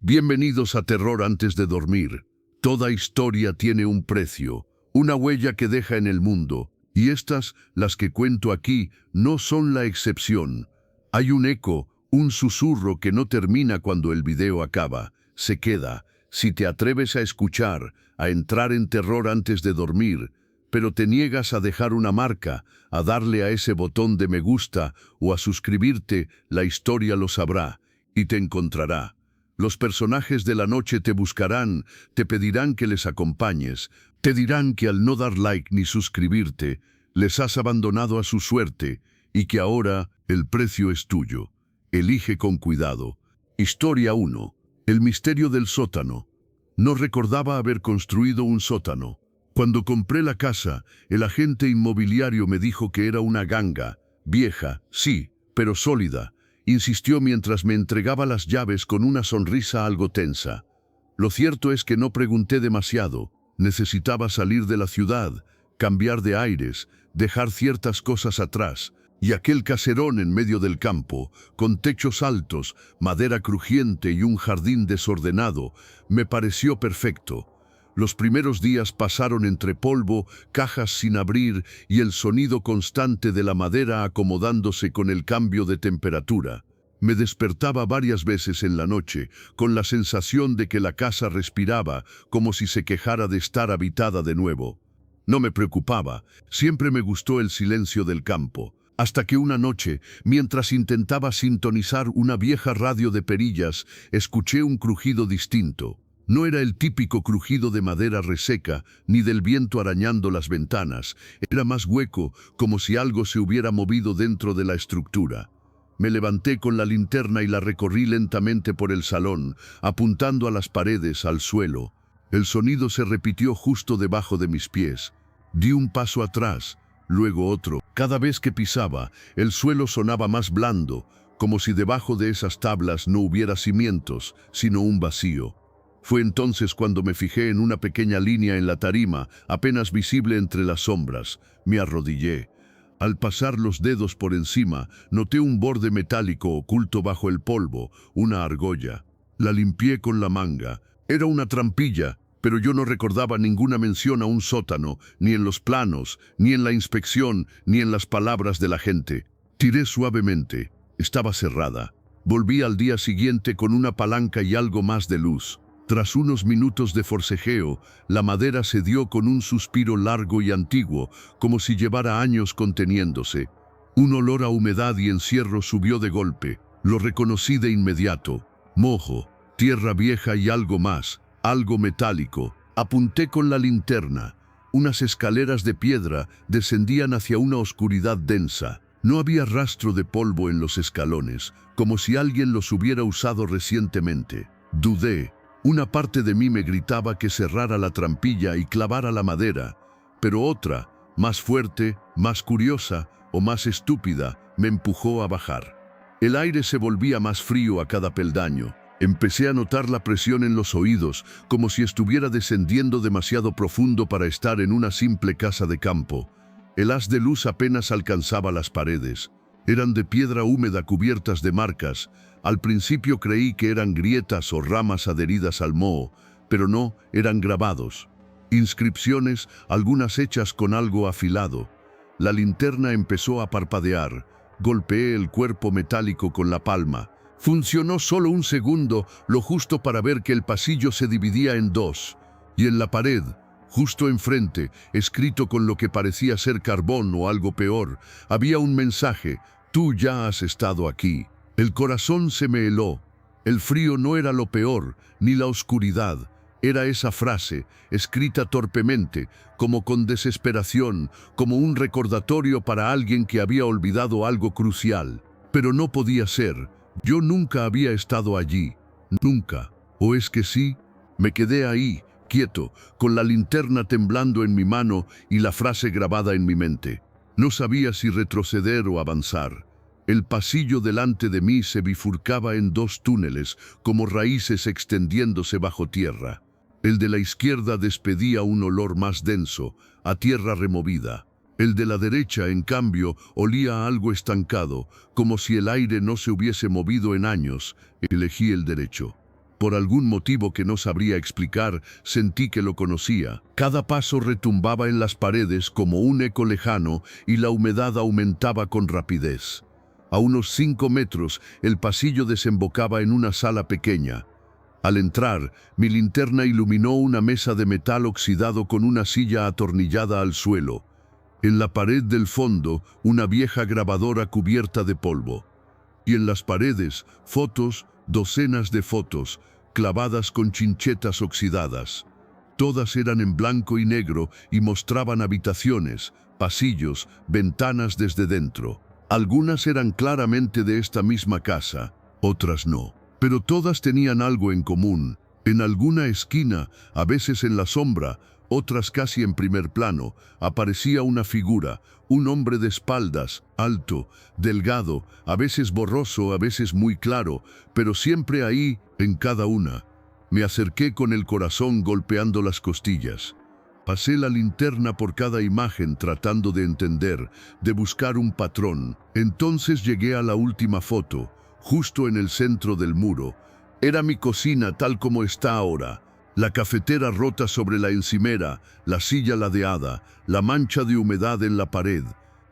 Bienvenidos a Terror antes de dormir. Toda historia tiene un precio, una huella que deja en el mundo, y estas, las que cuento aquí, no son la excepción. Hay un eco, un susurro que no termina cuando el video acaba, se queda. Si te atreves a escuchar, a entrar en terror antes de dormir, pero te niegas a dejar una marca, a darle a ese botón de me gusta o a suscribirte, la historia lo sabrá y te encontrará. Los personajes de la noche te buscarán, te pedirán que les acompañes, te dirán que al no dar like ni suscribirte, les has abandonado a su suerte y que ahora el precio es tuyo. Elige con cuidado. Historia 1. El misterio del sótano. No recordaba haber construido un sótano. Cuando compré la casa, el agente inmobiliario me dijo que era una ganga, vieja, sí, pero sólida. Insistió mientras me entregaba las llaves con una sonrisa algo tensa. Lo cierto es que no pregunté demasiado. Necesitaba salir de la ciudad, cambiar de aires, dejar ciertas cosas atrás. Y aquel caserón en medio del campo, con techos altos, madera crujiente y un jardín desordenado, me pareció perfecto. Los primeros días pasaron entre polvo, cajas sin abrir y el sonido constante de la madera acomodándose con el cambio de temperatura. Me despertaba varias veces en la noche, con la sensación de que la casa respiraba, como si se quejara de estar habitada de nuevo. No me preocupaba, siempre me gustó el silencio del campo. Hasta que una noche, mientras intentaba sintonizar una vieja radio de perillas, escuché un crujido distinto. No era el típico crujido de madera reseca, ni del viento arañando las ventanas. Era más hueco, como si algo se hubiera movido dentro de la estructura. Me levanté con la linterna y la recorrí lentamente por el salón, apuntando a las paredes, al suelo. El sonido se repitió justo debajo de mis pies. Di un paso atrás, luego otro. Cada vez que pisaba, el suelo sonaba más blando, como si debajo de esas tablas no hubiera cimientos, sino un vacío. Fue entonces cuando me fijé en una pequeña línea en la tarima, apenas visible entre las sombras. Me arrodillé. Al pasar los dedos por encima, noté un borde metálico oculto bajo el polvo, una argolla. La limpié con la manga. Era una trampilla, pero yo no recordaba ninguna mención a un sótano, ni en los planos, ni en la inspección, ni en las palabras de la gente. Tiré suavemente. Estaba cerrada. Volví al día siguiente con una palanca y algo más de luz. Tras unos minutos de forcejeo, la madera cedió con un suspiro largo y antiguo, como si llevara años conteniéndose. Un olor a humedad y encierro subió de golpe. Lo reconocí de inmediato. Mojo, tierra vieja y algo más, algo metálico. Apunté con la linterna. Unas escaleras de piedra descendían hacia una oscuridad densa. No había rastro de polvo en los escalones, como si alguien los hubiera usado recientemente. Dudé. Una parte de mí me gritaba que cerrara la trampilla y clavara la madera, pero otra, más fuerte, más curiosa o más estúpida, me empujó a bajar. El aire se volvía más frío a cada peldaño. Empecé a notar la presión en los oídos, como si estuviera descendiendo demasiado profundo para estar en una simple casa de campo. El haz de luz apenas alcanzaba las paredes. Eran de piedra húmeda cubiertas de marcas. Al principio creí que eran grietas o ramas adheridas al moho, pero no, eran grabados. Inscripciones, algunas hechas con algo afilado. La linterna empezó a parpadear. Golpeé el cuerpo metálico con la palma. Funcionó solo un segundo, lo justo para ver que el pasillo se dividía en dos. Y en la pared, justo enfrente, escrito con lo que parecía ser carbón o algo peor, había un mensaje: «Tú ya has estado aquí». El corazón se me heló. El frío no era lo peor, ni la oscuridad. Era esa frase, escrita torpemente, como con desesperación, como un recordatorio para alguien que había olvidado algo crucial. Pero no podía ser. Yo nunca había estado allí. Nunca. ¿O es que sí? Me quedé ahí, quieto, con la linterna temblando en mi mano y la frase grabada en mi mente. No sabía si retroceder o avanzar. El pasillo delante de mí se bifurcaba en dos túneles, como raíces extendiéndose bajo tierra. El de la izquierda despedía un olor más denso, a tierra removida. El de la derecha, en cambio, olía a algo estancado, como si el aire no se hubiese movido en años. Elegí el derecho. Por algún motivo que no sabría explicar, sentí que lo conocía. Cada paso retumbaba en las paredes como un eco lejano y la humedad aumentaba con rapidez. A unos 5 metros, el pasillo desembocaba en una sala pequeña. Al entrar, mi linterna iluminó una mesa de metal oxidado con una silla atornillada al suelo. En la pared del fondo, una vieja grabadora cubierta de polvo. Y en las paredes, fotos, docenas de fotos, clavadas con chinchetas oxidadas. Todas eran en blanco y negro y mostraban habitaciones, pasillos, ventanas desde dentro. Algunas eran claramente de esta misma casa, otras no. Pero todas tenían algo en común. En alguna esquina, a veces en la sombra, otras casi en primer plano, aparecía una figura, un hombre de espaldas, alto, delgado, a veces borroso, a veces muy claro, pero siempre ahí, en cada una. Me acerqué con el corazón golpeando las costillas. Pasé la linterna por cada imagen tratando de entender, de buscar un patrón. Entonces llegué a la última foto, justo en el centro del muro. Era mi cocina tal como está ahora. La cafetera rota sobre la encimera, la silla ladeada, la mancha de humedad en la pared.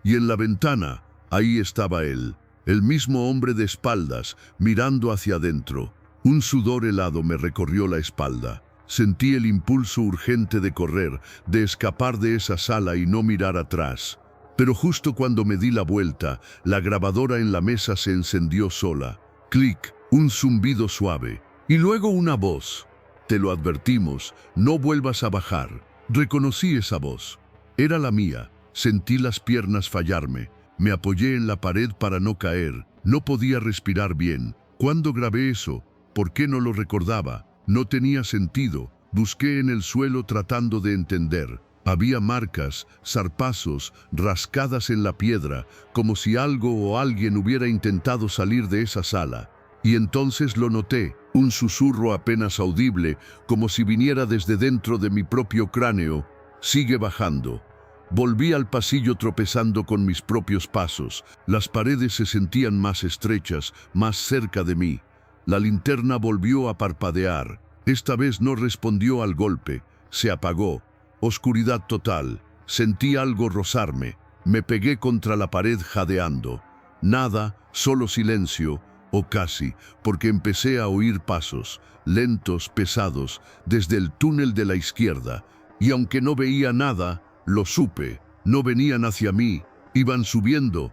Y en la ventana, ahí estaba él, el mismo hombre de espaldas, mirando hacia adentro. Un sudor helado me recorrió la espalda. Sentí el impulso urgente de correr, de escapar de esa sala y no mirar atrás. Pero justo cuando me di la vuelta, la grabadora en la mesa se encendió sola. Clic, un zumbido suave. Y luego una voz. Te lo advertimos, no vuelvas a bajar. Reconocí esa voz. Era la mía. Sentí las piernas fallarme. Me apoyé en la pared para no caer. No podía respirar bien. ¿Cuándo grabé eso? ¿Por qué no lo recordaba? No tenía sentido. Busqué en el suelo tratando de entender. Había marcas, zarpazos, rascadas en la piedra, como si algo o alguien hubiera intentado salir de esa sala. Y entonces lo noté, un susurro apenas audible, como si viniera desde dentro de mi propio cráneo. Sigue bajando. Volví al pasillo tropezando con mis propios pasos. Las paredes se sentían más estrechas, más cerca de mí. La linterna volvió a parpadear. Esta vez no respondió al golpe. Se apagó. Oscuridad total. Sentí algo rozarme. Me pegué contra la pared jadeando. Nada, solo silencio. O casi, porque empecé a oír pasos, lentos, pesados, desde el túnel de la izquierda, y aunque no veía nada, lo supe. No venían hacia mí, iban subiendo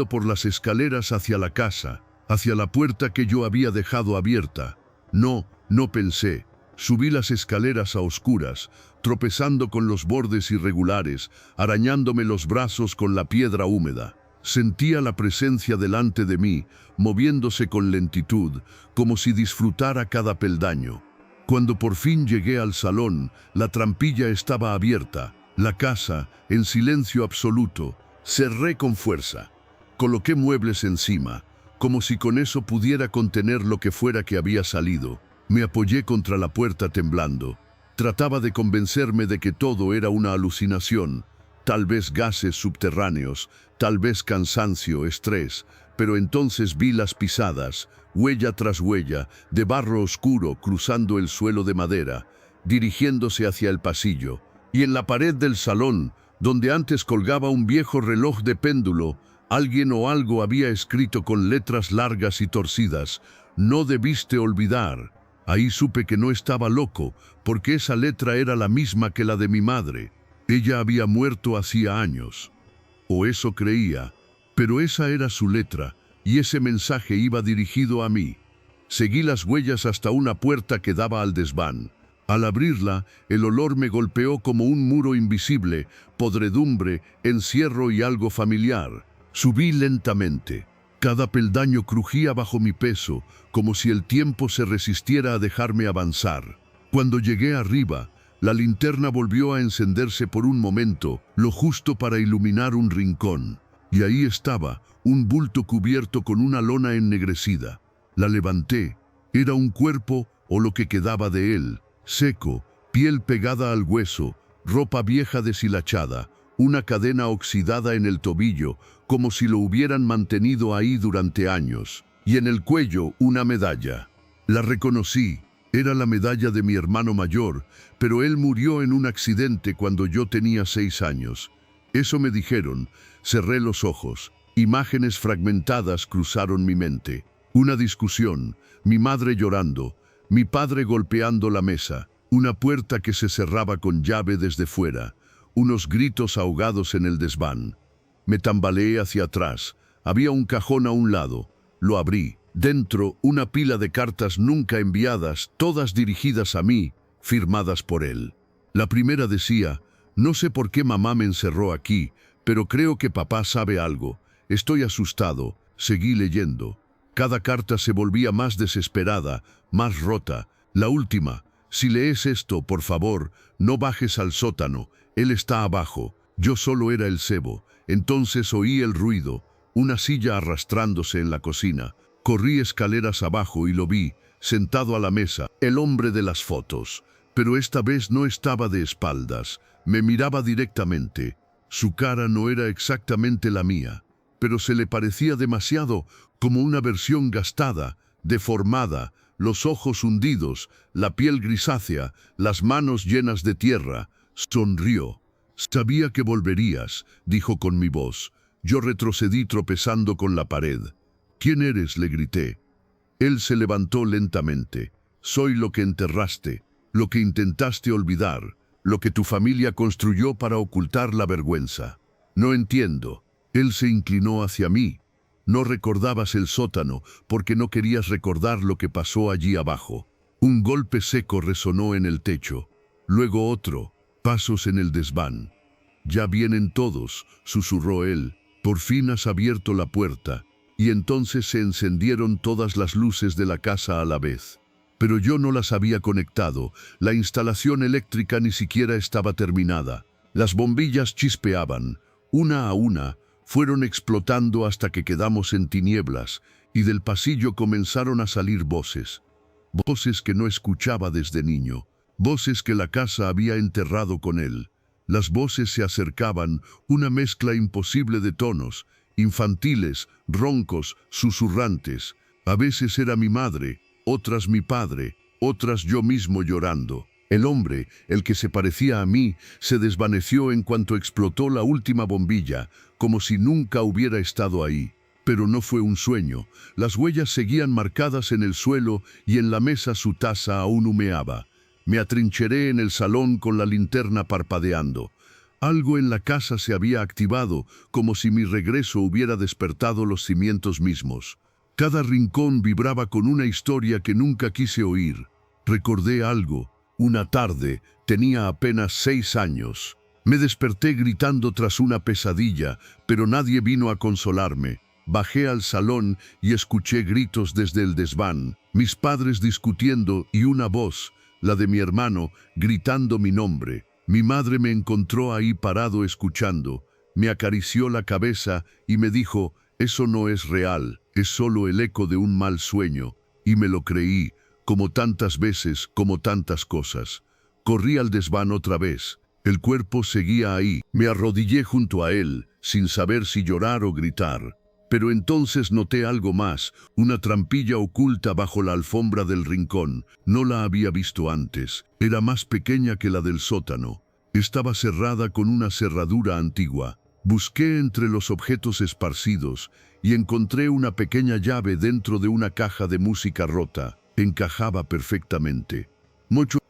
por las escaleras hacia la casa, hacia la puerta que yo había dejado abierta. No pensé. Subí las escaleras a oscuras, tropezando con los bordes irregulares, arañándome los brazos con la piedra húmeda. Sentía la presencia delante de mí, moviéndose con lentitud, como si disfrutara cada peldaño. Cuando por fin llegué al salón, la trampilla estaba abierta. La casa, en silencio absoluto. Cerré con fuerza. Coloqué muebles encima, como si con eso pudiera contener lo que fuera que había salido. Me apoyé contra la puerta temblando. Trataba de convencerme de que todo era una alucinación. Tal vez gases subterráneos, tal vez cansancio, estrés, pero entonces vi las pisadas, huella tras huella, de barro oscuro cruzando el suelo de madera, dirigiéndose hacia el pasillo. Y en la pared del salón, donde antes colgaba un viejo reloj de péndulo, alguien o algo había escrito con letras largas y torcidas: «No debiste olvidar». Ahí supe que no estaba loco, porque esa letra era la misma que la de mi madre. Ella había muerto hacía años. O eso creía, pero esa era su letra, y ese mensaje iba dirigido a mí. Seguí las huellas hasta una puerta que daba al desván. Al abrirla, el olor me golpeó como un muro invisible, podredumbre, encierro y algo familiar. Subí lentamente. Cada peldaño crujía bajo mi peso, como si el tiempo se resistiera a dejarme avanzar. Cuando llegué arriba, la linterna volvió a encenderse por un momento, lo justo para iluminar un rincón. Y ahí estaba, un bulto cubierto con una lona ennegrecida. La levanté. Era un cuerpo, o lo que quedaba de él, seco, piel pegada al hueso, ropa vieja deshilachada, una cadena oxidada en el tobillo, como si lo hubieran mantenido ahí durante años, y en el cuello una medalla. La reconocí. Era la medalla de mi hermano mayor, pero él murió en un accidente cuando yo tenía 6 años. Eso me dijeron. Cerré los ojos. Imágenes fragmentadas cruzaron mi mente. Una discusión, mi madre llorando, mi padre golpeando la mesa, una puerta que se cerraba con llave desde fuera, unos gritos ahogados en el desván. Me tambaleé hacia atrás. Había un cajón a un lado. Lo abrí. Dentro, una pila de cartas nunca enviadas, todas dirigidas a mí, firmadas por él. La primera decía: no sé por qué mamá me encerró aquí, pero creo que papá sabe algo. Estoy asustado. Seguí leyendo. Cada carta se volvía más desesperada, más rota. La última: si lees esto, por favor, no bajes al sótano. Él está abajo. Yo solo era el cebo. Entonces oí el ruido, una silla arrastrándose en la cocina. Corrí escaleras abajo y lo vi, sentado a la mesa, el hombre de las fotos. Pero esta vez no estaba de espaldas, me miraba directamente. Su cara no era exactamente la mía, pero se le parecía demasiado, como una versión gastada, deformada, los ojos hundidos, la piel grisácea, las manos llenas de tierra. Sonrió. Sabía que volverías, dijo con mi voz. Yo retrocedí tropezando con la pared. ¿Quién eres?, le grité. Él se levantó lentamente. Soy lo que enterraste, lo que intentaste olvidar, lo que tu familia construyó para ocultar la vergüenza. No entiendo. Él se inclinó hacia mí. No recordabas el sótano porque no querías recordar lo que pasó allí abajo. Un golpe seco resonó en el techo. Luego otro. Pasos en el desván. Ya vienen todos, susurró él. Por fin has abierto la puerta. Y entonces se encendieron todas las luces de la casa a la vez. Pero yo no las había conectado. La instalación eléctrica ni siquiera estaba terminada. Las bombillas chispeaban. Una a una, fueron explotando hasta que quedamos en tinieblas, y del pasillo comenzaron a salir voces. Voces que no escuchaba desde niño. Voces que la casa había enterrado con él. Las voces se acercaban, una mezcla imposible de tonos, infantiles, roncos, susurrantes. A veces era mi madre, otras mi padre, otras yo mismo llorando. El hombre, el que se parecía a mí, se desvaneció en cuanto explotó la última bombilla, como si nunca hubiera estado ahí. Pero no fue un sueño. Las huellas seguían marcadas en el suelo y en la mesa su taza aún humeaba. Me atrincheré en el salón con la linterna parpadeando. Algo en la casa se había activado, como si mi regreso hubiera despertado los cimientos mismos. Cada rincón vibraba con una historia que nunca quise oír. Recordé algo. Una tarde, tenía apenas 6 años. Me desperté gritando tras una pesadilla, pero nadie vino a consolarme. Bajé al salón y escuché gritos desde el desván, mis padres discutiendo y una voz, la de mi hermano, gritando mi nombre. Mi madre me encontró ahí parado escuchando, me acarició la cabeza y me dijo: eso no es real, es solo el eco de un mal sueño. Y me lo creí, como tantas veces, como tantas cosas. Corrí al desván otra vez. El cuerpo seguía ahí. Me arrodillé junto a él, sin saber si llorar o gritar. Pero entonces noté algo más, una trampilla oculta bajo la alfombra del rincón. No la había visto antes. Era más pequeña que la del sótano. Estaba cerrada con una cerradura antigua. Busqué entre los objetos esparcidos y encontré una pequeña llave dentro de una caja de música rota. Encajaba perfectamente.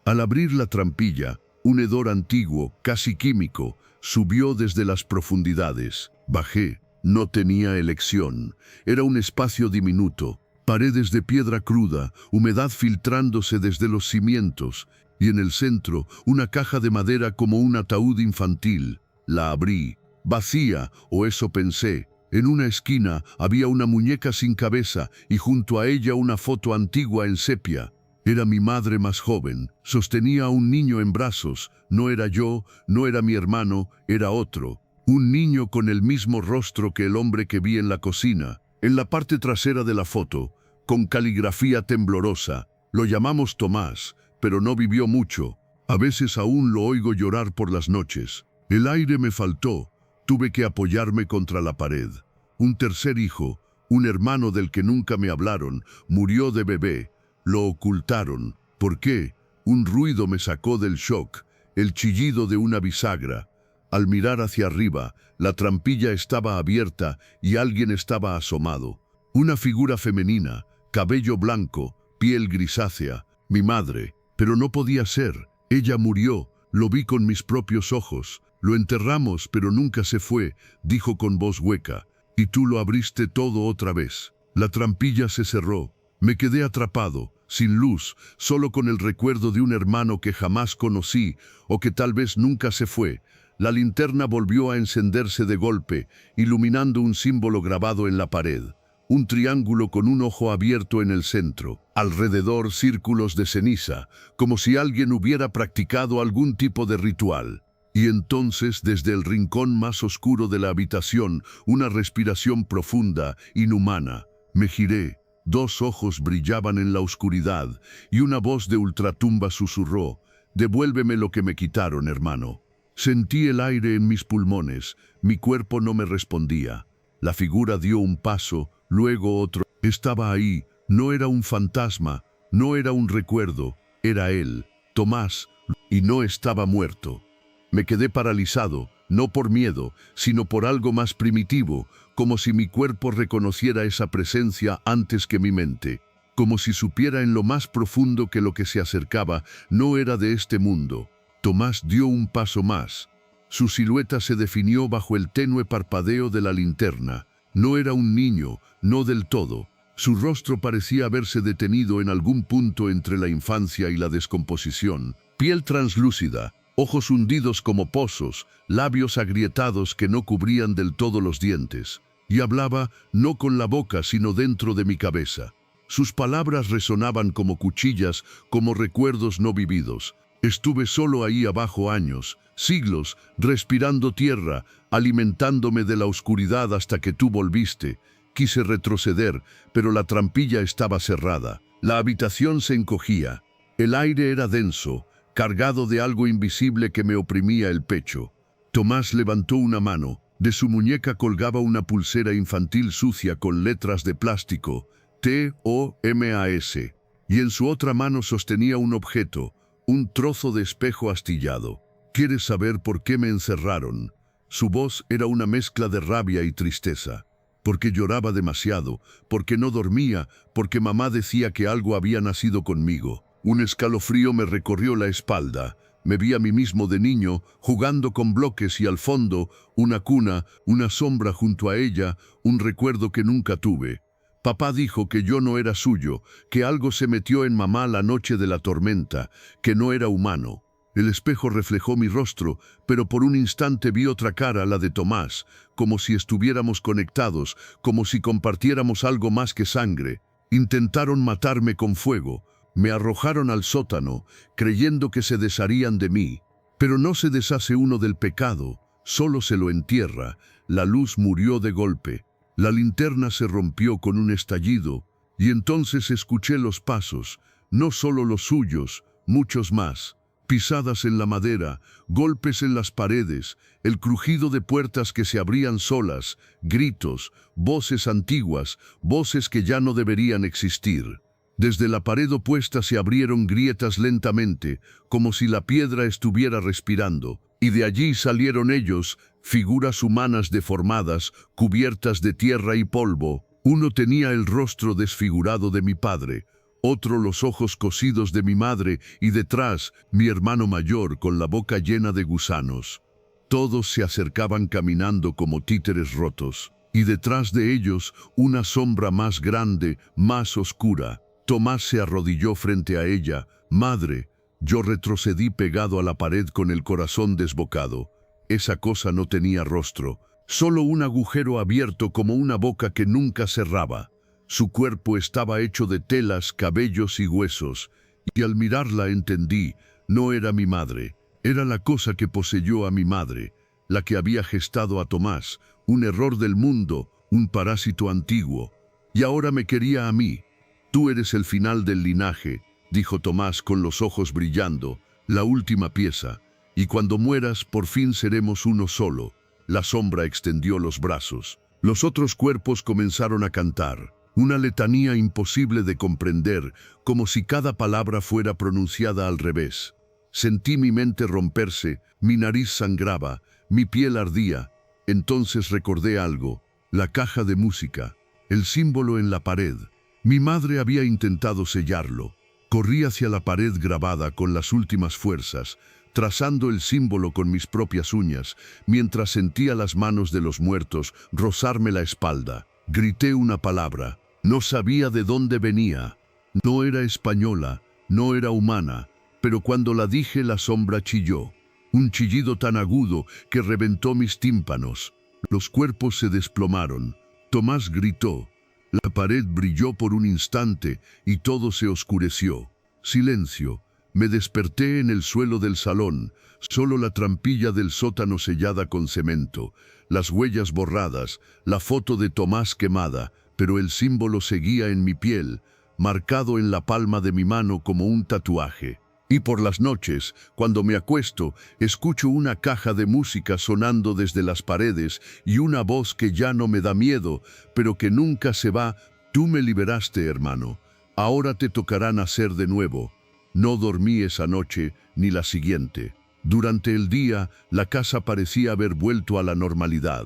Al abrir la trampilla, un hedor antiguo, casi químico, subió desde las profundidades. Bajé. No tenía elección. Era un espacio diminuto, paredes de piedra cruda, humedad filtrándose desde los cimientos, y en el centro una caja de madera como un ataúd infantil. La abrí, vacía, o eso pensé. En una esquina había una muñeca sin cabeza y junto a ella una foto antigua en sepia. Era mi madre más joven. Sostenía a un niño en brazos. No era yo, no era mi hermano, era otro. Un niño con el mismo rostro que el hombre que vi en la cocina. En la parte trasera de la foto, con caligrafía temblorosa, lo llamamos Tomás, pero no vivió mucho. A veces aún lo oigo llorar por las noches. El aire me faltó. Tuve que apoyarme contra la pared. Un tercer hijo, un hermano del que nunca me hablaron, murió de bebé. Lo ocultaron. ¿Por qué? Un ruido me sacó del shock, el chillido de una bisagra. Al mirar hacia arriba, la trampilla estaba abierta y alguien estaba asomado. Una figura femenina, cabello blanco, piel grisácea, mi madre. Pero no podía ser. Ella murió, lo vi con mis propios ojos. Lo enterramos, pero nunca se fue, dijo con voz hueca. Y tú lo abriste todo otra vez. La trampilla se cerró. Me quedé atrapado, sin luz, solo con el recuerdo de un hermano que jamás conocí o que tal vez nunca se fue. La linterna volvió a encenderse de golpe, iluminando un símbolo grabado en la pared. Un triángulo con un ojo abierto en el centro. Alrededor círculos de ceniza, como si alguien hubiera practicado algún tipo de ritual. Y entonces, desde el rincón más oscuro de la habitación, una respiración profunda, inhumana. Me giré. 2 ojos brillaban en la oscuridad, y una voz de ultratumba susurró: «Devuélveme lo que me quitaron, hermano». Sentí el aire en mis pulmones, mi cuerpo no me respondía. La figura dio un paso, luego otro. Estaba ahí, no era un fantasma, no era un recuerdo, era él, Tomás, y no estaba muerto. Me quedé paralizado, no por miedo, sino por algo más primitivo, como si mi cuerpo reconociera esa presencia antes que mi mente, como si supiera en lo más profundo que lo que se acercaba no era de este mundo. Tomás dio un paso más. Su silueta se definió bajo el tenue parpadeo de la linterna. No era un niño, no del todo. Su rostro parecía haberse detenido en algún punto entre la infancia y la descomposición. Piel translúcida, ojos hundidos como pozos, labios agrietados que no cubrían del todo los dientes. Y hablaba no con la boca, sino dentro de mi cabeza. Sus palabras resonaban como cuchillas, como recuerdos no vividos. Estuve solo ahí abajo años, siglos, respirando tierra, alimentándome de la oscuridad hasta que tú volviste. Quise retroceder, pero la trampilla estaba cerrada. La habitación se encogía. El aire era denso, cargado de algo invisible que me oprimía el pecho. Tomás levantó una mano. De su muñeca colgaba una pulsera infantil sucia con letras de plástico, T-O-M-A-S, y en su otra mano sostenía un objeto, un trozo de espejo astillado. ¿Quieres saber por qué me encerraron? Su voz era una mezcla de rabia y tristeza. Porque lloraba demasiado, porque no dormía, porque mamá decía que algo había nacido conmigo. Un escalofrío me recorrió la espalda. Me vi a mí mismo de niño, jugando con bloques y al fondo, una cuna, una sombra junto a ella, un recuerdo que nunca tuve. Papá dijo que yo no era suyo, que algo se metió en mamá la noche de la tormenta, que no era humano. El espejo reflejó mi rostro, pero por un instante vi otra cara, la de Tomás, como si estuviéramos conectados, como si compartiéramos algo más que sangre. Intentaron matarme con fuego. Me arrojaron al sótano, creyendo que se desharían de mí. Pero no se deshace uno del pecado, solo se lo entierra. La luz murió de golpe. La linterna se rompió con un estallido, y entonces escuché los pasos, no solo los suyos, muchos más. Pisadas en la madera, golpes en las paredes, el crujido de puertas que se abrían solas, gritos, voces antiguas, voces que ya no deberían existir. Desde la pared opuesta se abrieron grietas lentamente, como si la piedra estuviera respirando, y de allí salieron ellos, figuras humanas deformadas, cubiertas de tierra y polvo. Uno tenía el rostro desfigurado de mi padre, otro los ojos cosidos de mi madre, y detrás, mi hermano mayor con la boca llena de gusanos. Todos se acercaban caminando como títeres rotos, y detrás de ellos una sombra más grande, más oscura. Tomás se arrodilló frente a ella. «Madre». Yo retrocedí pegado a la pared con el corazón desbocado. Esa cosa no tenía rostro, solo un agujero abierto como una boca que nunca cerraba. Su cuerpo estaba hecho de telas, cabellos y huesos, y al mirarla entendí, no era mi madre, era la cosa que poseyó a mi madre, la que había gestado a Tomás, un error del mundo, un parásito antiguo. Y ahora me quería a mí. «Tú eres el final del linaje», dijo Tomás con los ojos brillando, «la última pieza, y cuando mueras por fin seremos uno solo». La sombra extendió los brazos. Los otros cuerpos comenzaron a cantar. Una letanía imposible de comprender, como si cada palabra fuera pronunciada al revés. Sentí mi mente romperse, mi nariz sangraba, mi piel ardía. Entonces recordé algo, la caja de música, el símbolo en la pared. Mi madre había intentado sellarlo. Corrí hacia la pared grabada con las últimas fuerzas, trazando el símbolo con mis propias uñas, mientras sentía las manos de los muertos rozarme la espalda. Grité una palabra. No sabía de dónde venía. No era española, no era humana, pero cuando la dije la sombra chilló. Un chillido tan agudo que reventó mis tímpanos. Los cuerpos se desplomaron. Tomás gritó. La pared brilló por un instante y todo se oscureció. Silencio. Me desperté en el suelo del salón, solo la trampilla del sótano sellada con cemento, las huellas borradas, la foto de Tomás quemada, pero el símbolo seguía en mi piel, marcado en la palma de mi mano como un tatuaje. Y por las noches, cuando me acuesto, escucho una caja de música sonando desde las paredes y una voz que ya no me da miedo, pero que nunca se va. Tú me liberaste, hermano. Ahora te tocará nacer de nuevo. No dormí esa noche ni la siguiente. Durante el día, la casa parecía haber vuelto a la normalidad.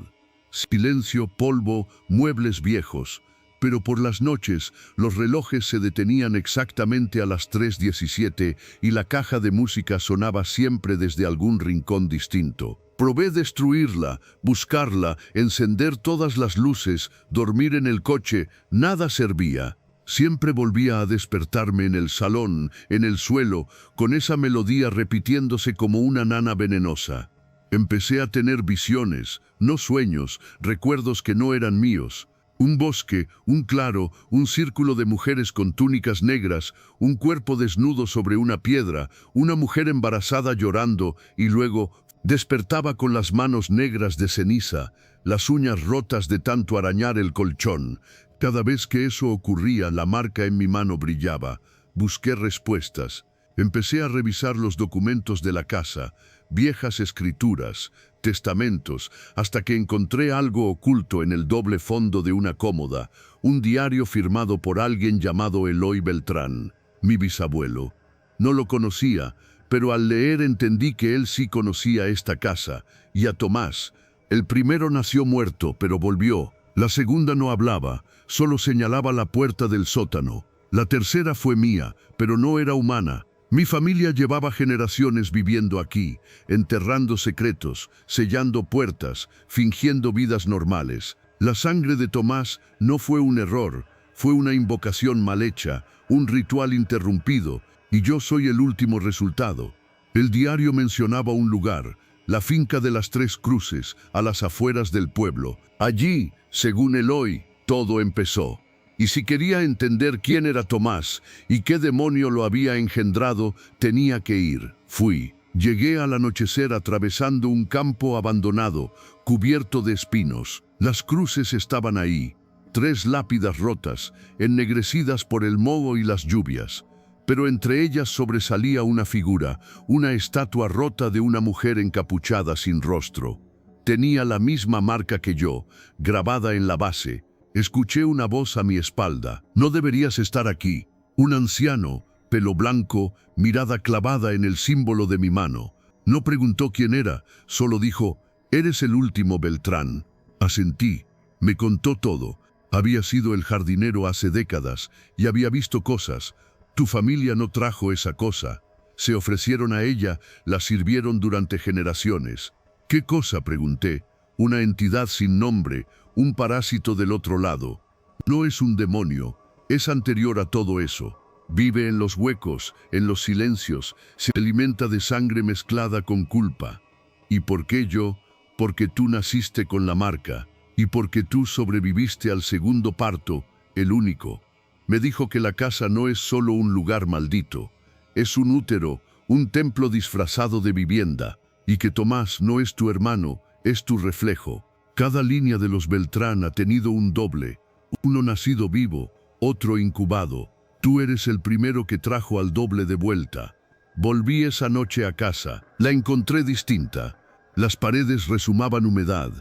Silencio, polvo, muebles viejos. Pero por las noches, los relojes se detenían exactamente a las 3:17 y la caja de música sonaba siempre desde algún rincón distinto. Probé destruirla, buscarla, encender todas las luces, dormir en el coche, nada servía. Siempre volvía a despertarme en el salón, en el suelo, con esa melodía repitiéndose como una nana venenosa. Empecé a tener visiones, no sueños, recuerdos que no eran míos. Un bosque, un claro, un círculo de mujeres con túnicas negras, un cuerpo desnudo sobre una piedra, una mujer embarazada llorando y luego despertaba con las manos negras de ceniza, las uñas rotas de tanto arañar el colchón. Cada vez que eso ocurría, la marca en mi mano brillaba. Busqué respuestas. Empecé a revisar los documentos de la casa, viejas escrituras, testamentos, hasta que encontré algo oculto en el doble fondo de una cómoda, un diario firmado por alguien llamado Eloy Beltrán, mi bisabuelo. No lo conocía, pero al leer entendí que él sí conocía esta casa, y a Tomás. El primero nació muerto, pero volvió. La segunda no hablaba, solo señalaba la puerta del sótano. La tercera fue mía, pero no era humana. Mi familia llevaba generaciones viviendo aquí, enterrando secretos, sellando puertas, fingiendo vidas normales. La sangre de Tomás no fue un error, fue una invocación mal hecha, un ritual interrumpido, y yo soy el último resultado. El diario mencionaba un lugar, la finca de las Tres Cruces, a las afueras del pueblo. Allí, según Eloy, todo empezó. Y si quería entender quién era Tomás y qué demonio lo había engendrado, tenía que ir. Fui. Llegué al anochecer atravesando un campo abandonado, cubierto de espinos. Las cruces estaban ahí, 3 lápidas rotas, ennegrecidas por el moho y las lluvias. Pero entre ellas sobresalía una figura, una estatua rota de una mujer encapuchada sin rostro. Tenía la misma marca que yo, grabada en la base. Escuché una voz a mi espalda. No deberías estar aquí. Un anciano, pelo blanco, mirada clavada en el símbolo de mi mano. No preguntó quién era, solo dijo, «Eres el último Beltrán». Asentí. Me contó todo. Había sido el jardinero hace décadas y había visto cosas. Tu familia no trajo esa cosa. Se ofrecieron a ella, la sirvieron durante generaciones. ¿Qué cosa?, pregunté. Una entidad sin nombre, un parásito del otro lado. No es un demonio, es anterior a todo eso. Vive en los huecos, en los silencios, se alimenta de sangre mezclada con culpa. ¿Y por qué yo? Porque tú naciste con la marca, y porque tú sobreviviste al segundo parto, el único. Me dijo que la casa no es solo un lugar maldito, es un útero, un templo disfrazado de vivienda, y que Tomás no es tu hermano, es tu reflejo. Cada línea de los Beltrán ha tenido un doble, uno nacido vivo, otro incubado. Tú eres el primero que trajo al doble de vuelta. Volví esa noche a casa, la encontré distinta. Las paredes rezumaban humedad,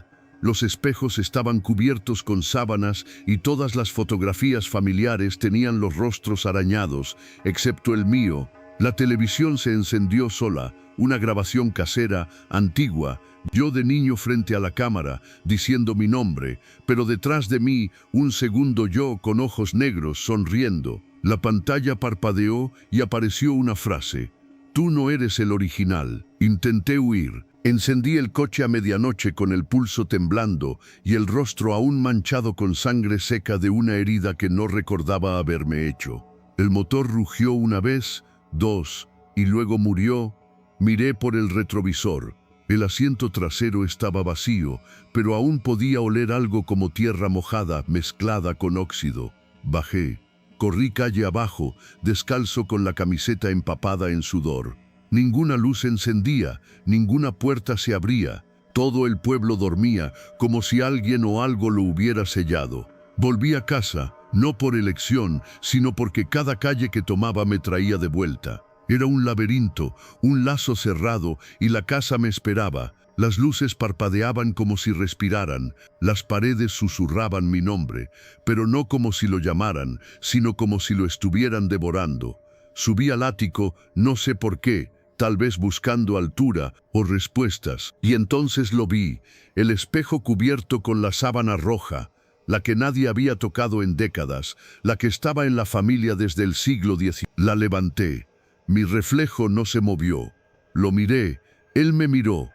Los espejos estaban cubiertos con sábanas y todas las fotografías familiares tenían los rostros arañados, excepto el mío. La televisión se encendió sola, una grabación casera, antigua, yo de niño frente a la cámara, diciendo mi nombre, pero detrás de mí un segundo yo con ojos negros sonriendo. La pantalla parpadeó y apareció una frase: «Tú no eres el original». Intenté huir. Encendí el coche a medianoche con el pulso temblando y el rostro aún manchado con sangre seca de una herida que no recordaba haberme hecho. El motor rugió una vez, dos, y luego murió. Miré por el retrovisor. El asiento trasero estaba vacío, pero aún podía oler algo como tierra mojada mezclada con óxido. Bajé. Corrí calle abajo, descalzo con la camiseta empapada en sudor. Ninguna luz encendía, ninguna puerta se abría. Todo el pueblo dormía, como si alguien o algo lo hubiera sellado. Volví a casa, no por elección, sino porque cada calle que tomaba me traía de vuelta. Era un laberinto, un lazo cerrado, y la casa me esperaba. Las luces parpadeaban como si respiraran, las paredes susurraban mi nombre, pero no como si lo llamaran, sino como si lo estuvieran devorando. Subí al ático, no sé por qué, tal vez buscando altura o respuestas, y entonces lo vi, el espejo cubierto con la sábana roja, la que nadie había tocado en décadas, la que estaba en la familia desde el siglo XIX. La levanté. Mi reflejo no se movió. Lo miré, él me miró.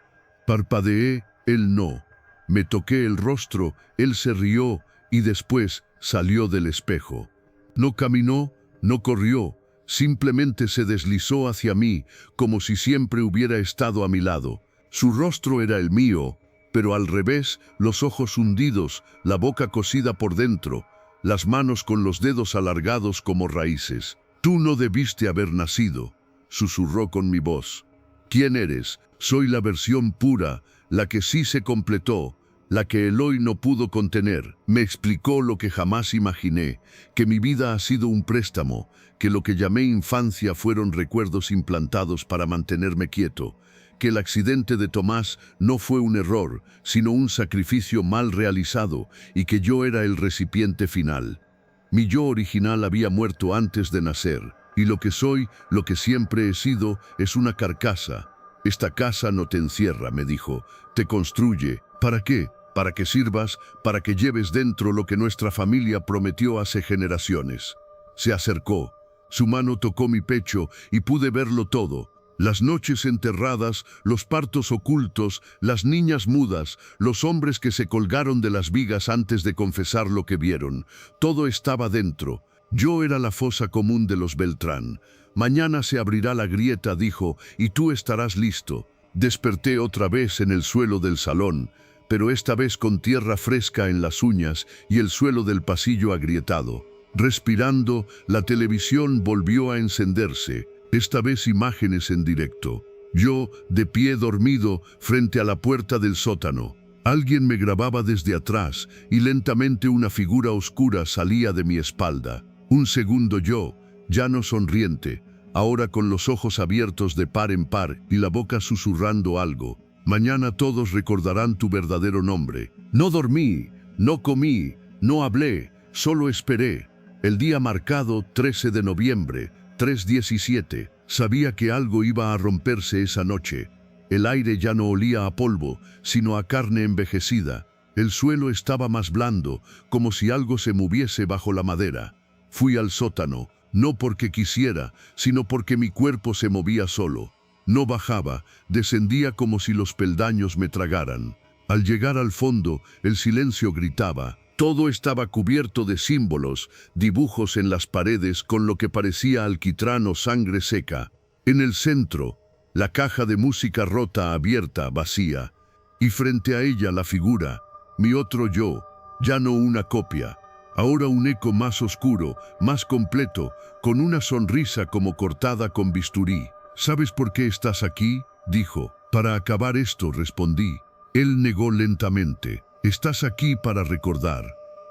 Parpadeé, él no. Me toqué el rostro, él se rió y después salió del espejo. No caminó, no corrió, simplemente se deslizó hacia mí, como si siempre hubiera estado a mi lado. Su rostro era el mío, pero al revés, los ojos hundidos, la boca cosida por dentro, las manos con los dedos alargados como raíces. «Tú no debiste haber nacido», susurró con mi voz. «¿Quién eres? Soy la versión pura, la que sí se completó, la que Eloy no pudo contener». Me explicó lo que jamás imaginé, que mi vida ha sido un préstamo, que lo que llamé infancia fueron recuerdos implantados para mantenerme quieto, que el accidente de Tomás no fue un error, sino un sacrificio mal realizado, y que yo era el recipiente final. Mi yo original había muerto antes de nacer, y lo que soy, lo que siempre he sido, es una carcasa. «Esta casa no te encierra», me dijo, «te construye». ¿Para qué? Para que sirvas, para que lleves dentro lo que nuestra familia prometió hace generaciones. Se acercó. Su mano tocó mi pecho y pude verlo todo. Las noches enterradas, los partos ocultos, las niñas mudas, los hombres que se colgaron de las vigas antes de confesar lo que vieron. Todo estaba dentro. Yo era la fosa común de los Beltrán. «Mañana se abrirá la grieta», dijo, «y tú estarás listo». Desperté otra vez en el suelo del salón, pero esta vez con tierra fresca en las uñas y el suelo del pasillo agrietado. Respirando, la televisión volvió a encenderse, esta vez imágenes en directo. Yo, de pie dormido, frente a la puerta del sótano. Alguien me grababa desde atrás y lentamente una figura oscura salía de mi espalda. Un segundo yo, ya no sonriente, ahora con los ojos abiertos de par en par y la boca susurrando algo. «Mañana todos recordarán tu verdadero nombre». No dormí, no comí, no hablé, solo esperé. El día marcado, 13 de noviembre, 3:17. Sabía que algo iba a romperse esa noche. El aire ya no olía a polvo, sino a carne envejecida. El suelo estaba más blando, como si algo se moviese bajo la madera. Fui al sótano, no porque quisiera, sino porque mi cuerpo se movía solo. No bajaba, descendía como si los peldaños me tragaran. Al llegar al fondo, el silencio gritaba. Todo estaba cubierto de símbolos, dibujos en las paredes con lo que parecía alquitrán o sangre seca. En el centro, la caja de música rota, abierta, vacía. Y frente a ella la figura, mi otro yo, ya no una copia. Ahora un eco más oscuro, más completo, con una sonrisa como cortada con bisturí. «¿Sabes por qué estás aquí?», dijo. «Para acabar esto», respondí. Él negó lentamente. «Estás aquí para recordar».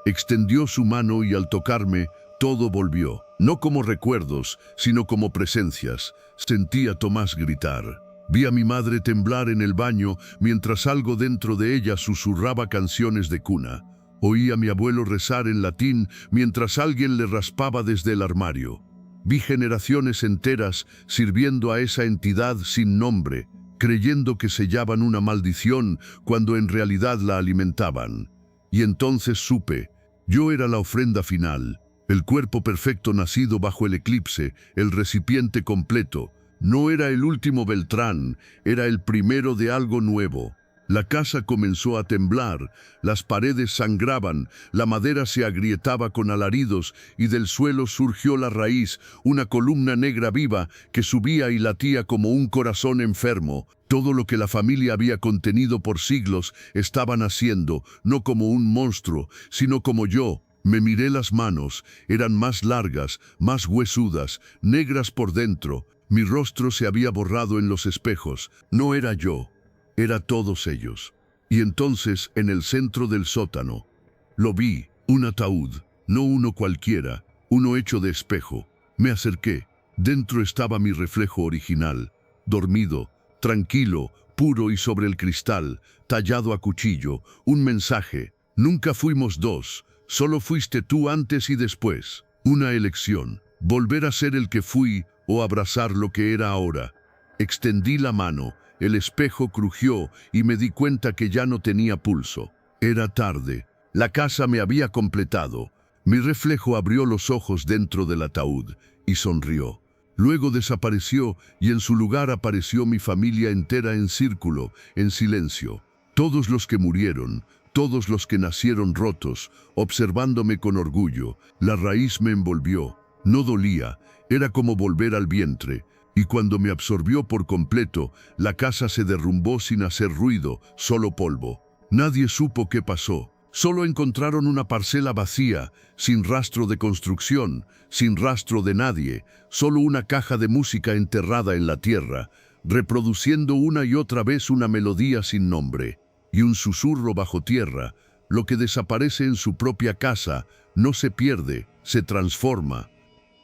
Extendió su mano y al tocarme, todo volvió. No como recuerdos, sino como presencias. Sentí a Tomás gritar. Vi a mi madre temblar en el baño mientras algo dentro de ella susurraba canciones de cuna. Oí a mi abuelo rezar en latín mientras alguien le raspaba desde el armario. Vi generaciones enteras sirviendo a esa entidad sin nombre, creyendo que sellaban una maldición cuando en realidad la alimentaban. Y entonces supe, yo era la ofrenda final, el cuerpo perfecto nacido bajo el eclipse, el recipiente completo. No era el último Beltrán, era el primero de algo nuevo. La casa comenzó a temblar, las paredes sangraban, la madera se agrietaba con alaridos y del suelo surgió la raíz, una columna negra viva que subía y latía como un corazón enfermo. Todo lo que la familia había contenido por siglos estaba naciendo, no como un monstruo, sino como yo. Me miré las manos, eran más largas, más huesudas, negras por dentro. Mi rostro se había borrado en los espejos. No era yo. Era todos ellos. Y entonces, en el centro del sótano, lo vi, un ataúd, no uno cualquiera, uno hecho de espejo. Me acerqué. Dentro estaba mi reflejo original, dormido, tranquilo, puro y sobre el cristal, tallado a cuchillo, un mensaje. Nunca fuimos dos, solo fuiste tú antes y después. Una elección, volver a ser el que fui o abrazar lo que era ahora. Extendí la mano. El espejo crujió y me di cuenta que ya no tenía pulso. Era tarde. La casa me había completado. Mi reflejo abrió los ojos dentro del ataúd y sonrió. Luego desapareció y en su lugar apareció mi familia entera en círculo, en silencio. Todos los que murieron, todos los que nacieron rotos, observándome con orgullo. La raíz me envolvió. No dolía. Era como volver al vientre. Y cuando me absorbió por completo, la casa se derrumbó sin hacer ruido, solo polvo. Nadie supo qué pasó. Solo encontraron una parcela vacía, sin rastro de construcción, sin rastro de nadie, solo una caja de música enterrada en la tierra, reproduciendo una y otra vez una melodía sin nombre. Y un susurro bajo tierra, lo que desaparece en su propia casa, no se pierde, se transforma.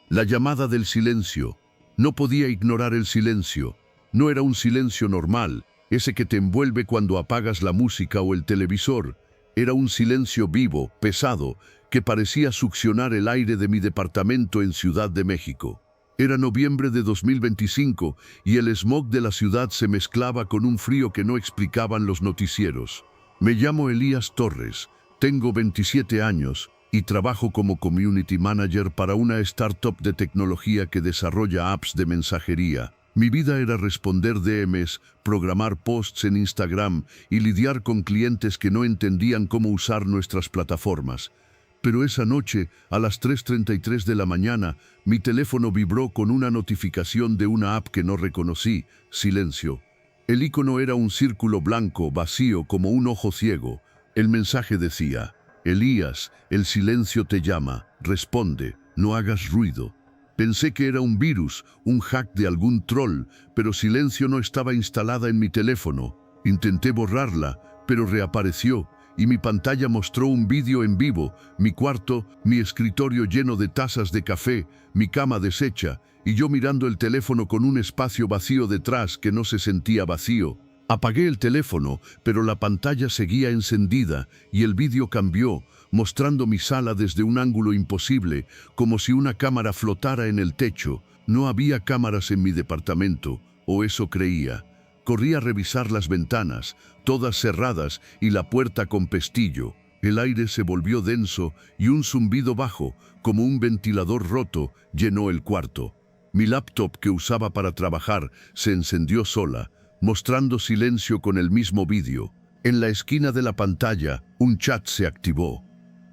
La llamada del silencio. No podía ignorar el silencio. No era un silencio normal, ese que te envuelve cuando apagas la música o el televisor. Era un silencio vivo, pesado, que parecía succionar el aire de mi departamento en Ciudad de México. Era noviembre de 2025 y el smog de la ciudad se mezclaba con un frío que no explicaban los noticieros. Me llamo Elías Torres, tengo 27 años, y trabajo como Community Manager para una startup de tecnología que desarrolla apps de mensajería. Mi vida era responder DMs, programar posts en Instagram y lidiar con clientes que no entendían cómo usar nuestras plataformas. Pero esa noche, a las 3:33 de la mañana, mi teléfono vibró con una notificación de una app que no reconocí, Silencio. El icono era un círculo blanco, vacío, como un ojo ciego. El mensaje decía: Elías, el silencio te llama, responde, no hagas ruido. Pensé que era un virus, un hack de algún troll, pero Silencio no estaba instalada en mi teléfono. Intenté borrarla, pero reapareció, y mi pantalla mostró un vídeo en vivo, mi cuarto, mi escritorio lleno de tazas de café, mi cama deshecha, y yo mirando el teléfono con un espacio vacío detrás que no se sentía vacío. Apagué el teléfono, pero la pantalla seguía encendida y el vídeo cambió, mostrando mi sala desde un ángulo imposible, como si una cámara flotara en el techo. No había cámaras en mi departamento, o eso creía. Corrí a revisar las ventanas, todas cerradas, y la puerta con pestillo. El aire se volvió denso y un zumbido bajo, como un ventilador roto, llenó el cuarto. Mi laptop que usaba para trabajar se encendió sola, mostrando Silencio con el mismo vídeo. En la esquina de la pantalla, un chat se activó.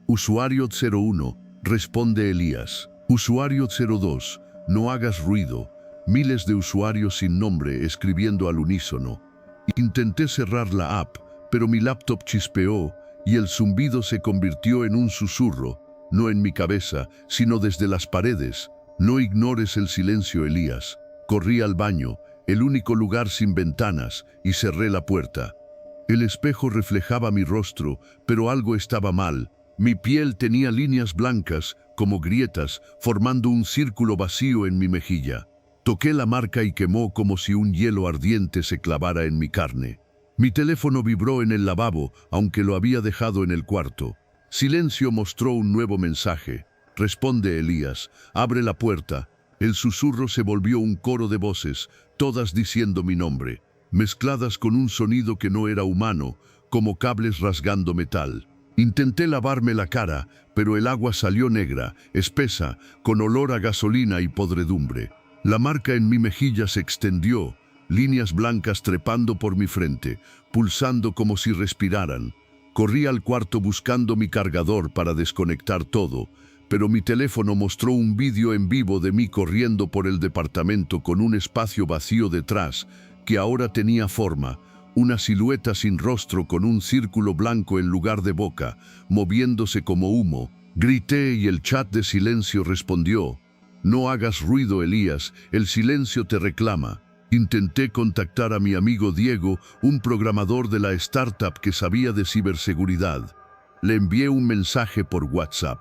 Usuario 01, responde Elías. Usuario 02, no hagas ruido. Miles de usuarios sin nombre escribiendo al unísono. Intenté cerrar la app, pero mi laptop chispeó y el zumbido se convirtió en un susurro, no en mi cabeza, sino desde las paredes. No ignores el silencio, Elías. Corrí al baño, el único lugar sin ventanas, y cerré la puerta. El espejo reflejaba mi rostro, pero algo estaba mal. Mi piel tenía líneas blancas, como grietas, formando un círculo vacío en mi mejilla. Toqué la marca y quemó como si un hielo ardiente se clavara en mi carne. Mi teléfono vibró en el lavabo, aunque lo había dejado en el cuarto. Silencio mostró un nuevo mensaje. Responde, Elías, abre la puerta. El susurro se volvió un coro de voces, todas diciendo mi nombre, mezcladas con un sonido que no era humano, como cables rasgando metal. Intenté lavarme la cara, pero el agua salió negra, espesa, con olor a gasolina y podredumbre. La marca en mi mejilla se extendió, líneas blancas trepando por mi frente, pulsando como si respiraran. Corrí al cuarto buscando mi cargador para desconectar todo, pero mi teléfono mostró un vídeo en vivo de mí corriendo por el departamento con un espacio vacío detrás, que ahora tenía forma, una silueta sin rostro con un círculo blanco en lugar de boca, moviéndose como humo. Grité y el chat de silencio respondió. No hagas ruido, Elías, el silencio te reclama. Intenté contactar a mi amigo Diego, un programador de la startup que sabía de ciberseguridad. Le envié un mensaje por WhatsApp.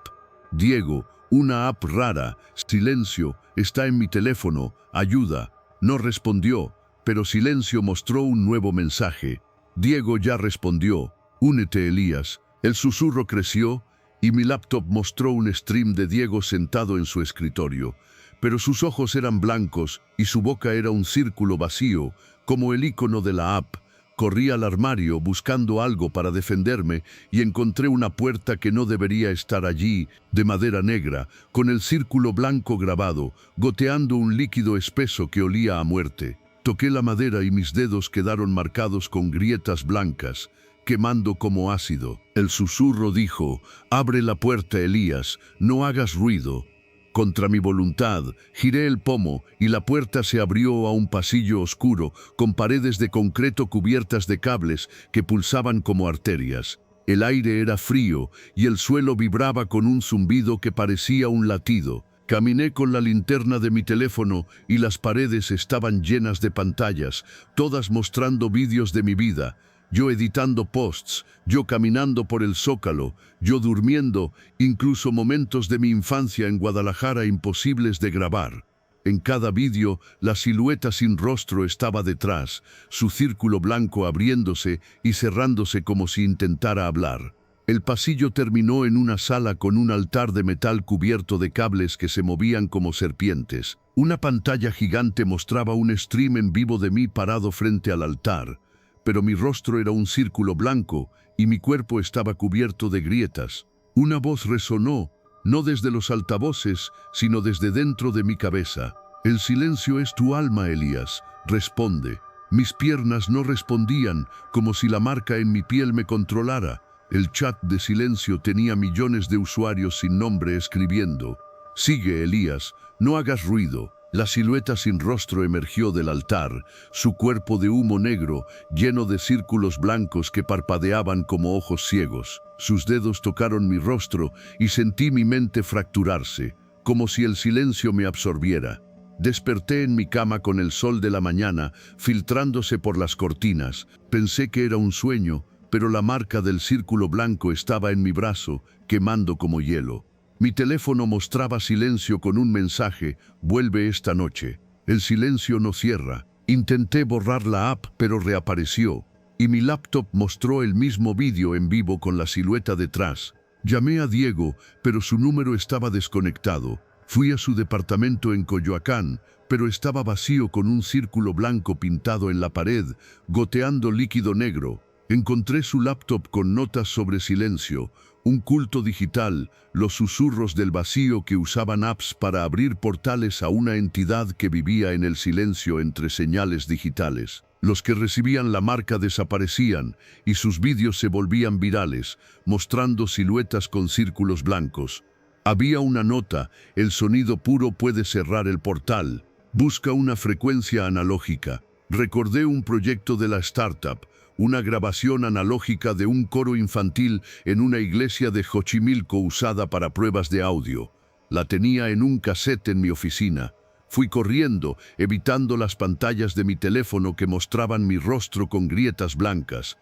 Diego, una app rara, silencio, está en mi teléfono, ayuda. No respondió, pero silencio mostró un nuevo mensaje. Diego ya respondió, únete, Elías. El susurro creció y mi laptop mostró un stream de Diego sentado en su escritorio. Pero sus ojos eran blancos y su boca era un círculo vacío, como el icono de la app. Corrí al armario buscando algo para defenderme y encontré una puerta que no debería estar allí, de madera negra, con el círculo blanco grabado, goteando un líquido espeso que olía a muerte. Toqué la madera y mis dedos quedaron marcados con grietas blancas, quemando como ácido. El susurro dijo, abre la puerta, Elías, no hagas ruido. Contra mi voluntad, giré el pomo y la puerta se abrió a un pasillo oscuro, con paredes de concreto cubiertas de cables que pulsaban como arterias. El aire era frío y el suelo vibraba con un zumbido que parecía un latido. Caminé con la linterna de mi teléfono y las paredes estaban llenas de pantallas, todas mostrando vídeos de mi vida. Yo editando posts, yo caminando por el Zócalo, yo durmiendo, incluso momentos de mi infancia en Guadalajara imposibles de grabar. En cada vídeo, la silueta sin rostro estaba detrás, su círculo blanco abriéndose y cerrándose como si intentara hablar. El pasillo terminó en una sala con un altar de metal cubierto de cables que se movían como serpientes. Una pantalla gigante mostraba un stream en vivo de mí parado frente al altar, pero mi rostro era un círculo blanco y mi cuerpo estaba cubierto de grietas. Una voz resonó, no desde los altavoces, sino desde dentro de mi cabeza. El silencio es tu alma, Elías, responde. Mis piernas no respondían, como si la marca en mi piel me controlara. El chat de silencio tenía millones de usuarios sin nombre escribiendo. Sigue, Elías, no hagas ruido. La silueta sin rostro emergió del altar, su cuerpo de humo negro, lleno de círculos blancos que parpadeaban como ojos ciegos. Sus dedos tocaron mi rostro y sentí mi mente fracturarse, como si el silencio me absorbiera. Desperté en mi cama con el sol de la mañana, filtrándose por las cortinas. Pensé que era un sueño, pero la marca del círculo blanco estaba en mi brazo, quemando como hielo. Mi teléfono mostraba silencio con un mensaje, vuelve esta noche. El silencio no cierra. Intenté borrar la app, pero reapareció. Y mi laptop mostró el mismo vídeo en vivo con la silueta detrás. Llamé a Diego, pero su número estaba desconectado. Fui a su departamento en Coyoacán, pero estaba vacío con un círculo blanco pintado en la pared, goteando líquido negro. Encontré su laptop con notas sobre silencio, un culto digital, los susurros del vacío que usaban apps para abrir portales a una entidad que vivía en el silencio entre señales digitales. Los que recibían la marca desaparecían y sus vídeos se volvían virales, mostrando siluetas con círculos blancos. Había una nota, el sonido puro puede cerrar el portal. Busca una frecuencia analógica. Recordé un proyecto de la startup, una grabación analógica de un coro infantil en una iglesia de Xochimilco usada para pruebas de audio. La tenía en un cassette en mi oficina. Fui corriendo, evitando las pantallas de mi teléfono que mostraban mi rostro con grietas blancas.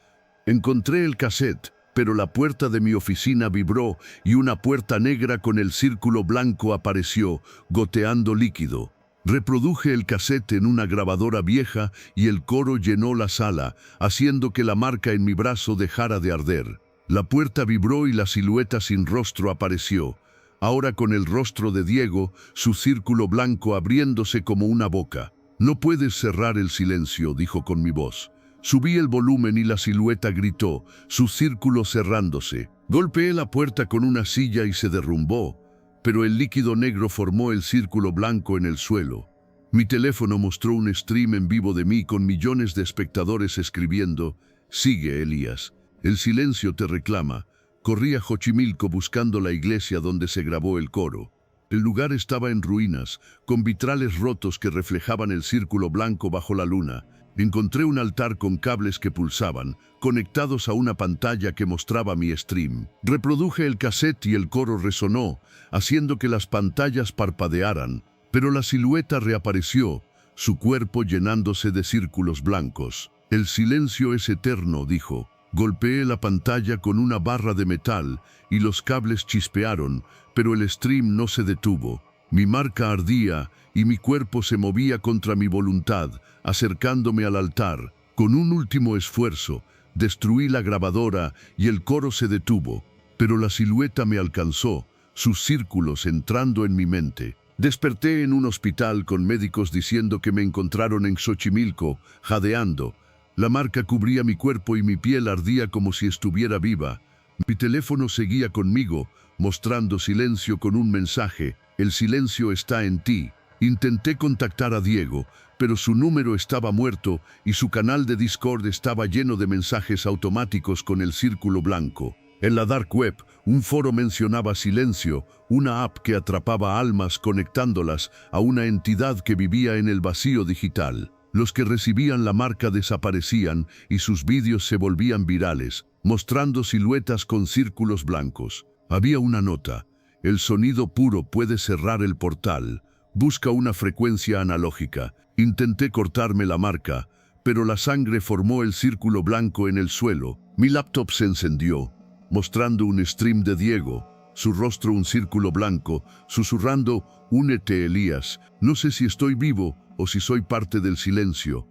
Encontré el cassette, pero la puerta de mi oficina vibró y una puerta negra con el círculo blanco apareció, goteando líquido. Reproduje el cassette en una grabadora vieja y el coro llenó la sala, haciendo que la marca en mi brazo dejara de arder. La puerta vibró y la silueta sin rostro apareció, ahora con el rostro de Diego, su círculo blanco abriéndose como una boca. «No puedes cerrar el silencio», dijo con mi voz. Subí el volumen y la silueta gritó, su círculo cerrándose. Golpeé la puerta con una silla y se derrumbó, pero el líquido negro formó el círculo blanco en el suelo. Mi teléfono mostró un stream en vivo de mí con millones de espectadores escribiendo, «Sigue, Elías, el silencio te reclama». Corrí a Xochimilco buscando la iglesia donde se grabó el coro. El lugar estaba en ruinas, con vitrales rotos que reflejaban el círculo blanco bajo la luna. Encontré un altar con cables que pulsaban, conectados a una pantalla que mostraba mi stream. Reproduje el cassette y el coro resonó, haciendo que las pantallas parpadearan, pero la silueta reapareció, su cuerpo llenándose de círculos blancos. «El silencio es eterno», dijo. Golpeé la pantalla con una barra de metal y los cables chispearon, pero el stream no se detuvo. Mi marca ardía y mi cuerpo se movía contra mi voluntad, acercándome al altar. Con un último esfuerzo, destruí la grabadora y el coro se detuvo, pero la silueta me alcanzó, sus círculos entrando en mi mente. Desperté en un hospital con médicos diciendo que me encontraron en Xochimilco, jadeando. La marca cubría mi cuerpo y mi piel ardía como si estuviera viva. Mi teléfono seguía conmigo, mostrando silencio con un mensaje, «El silencio está en ti». Intenté contactar a Diego, pero su número estaba muerto y su canal de Discord estaba lleno de mensajes automáticos con el círculo blanco. En la Dark Web, un foro mencionaba Silencio, una app que atrapaba almas conectándolas a una entidad que vivía en el vacío digital. Los que recibían la marca desaparecían y sus vídeos se volvían virales, mostrando siluetas con círculos blancos. Había una nota: «El sonido puro puede cerrar el portal. Busca una frecuencia analógica». Intenté cortarme la marca, pero la sangre formó el círculo blanco en el suelo. Mi laptop se encendió, mostrando un stream de Diego, su rostro un círculo blanco, susurrando, «Únete, Elías, no sé si estoy vivo o si soy parte del silencio».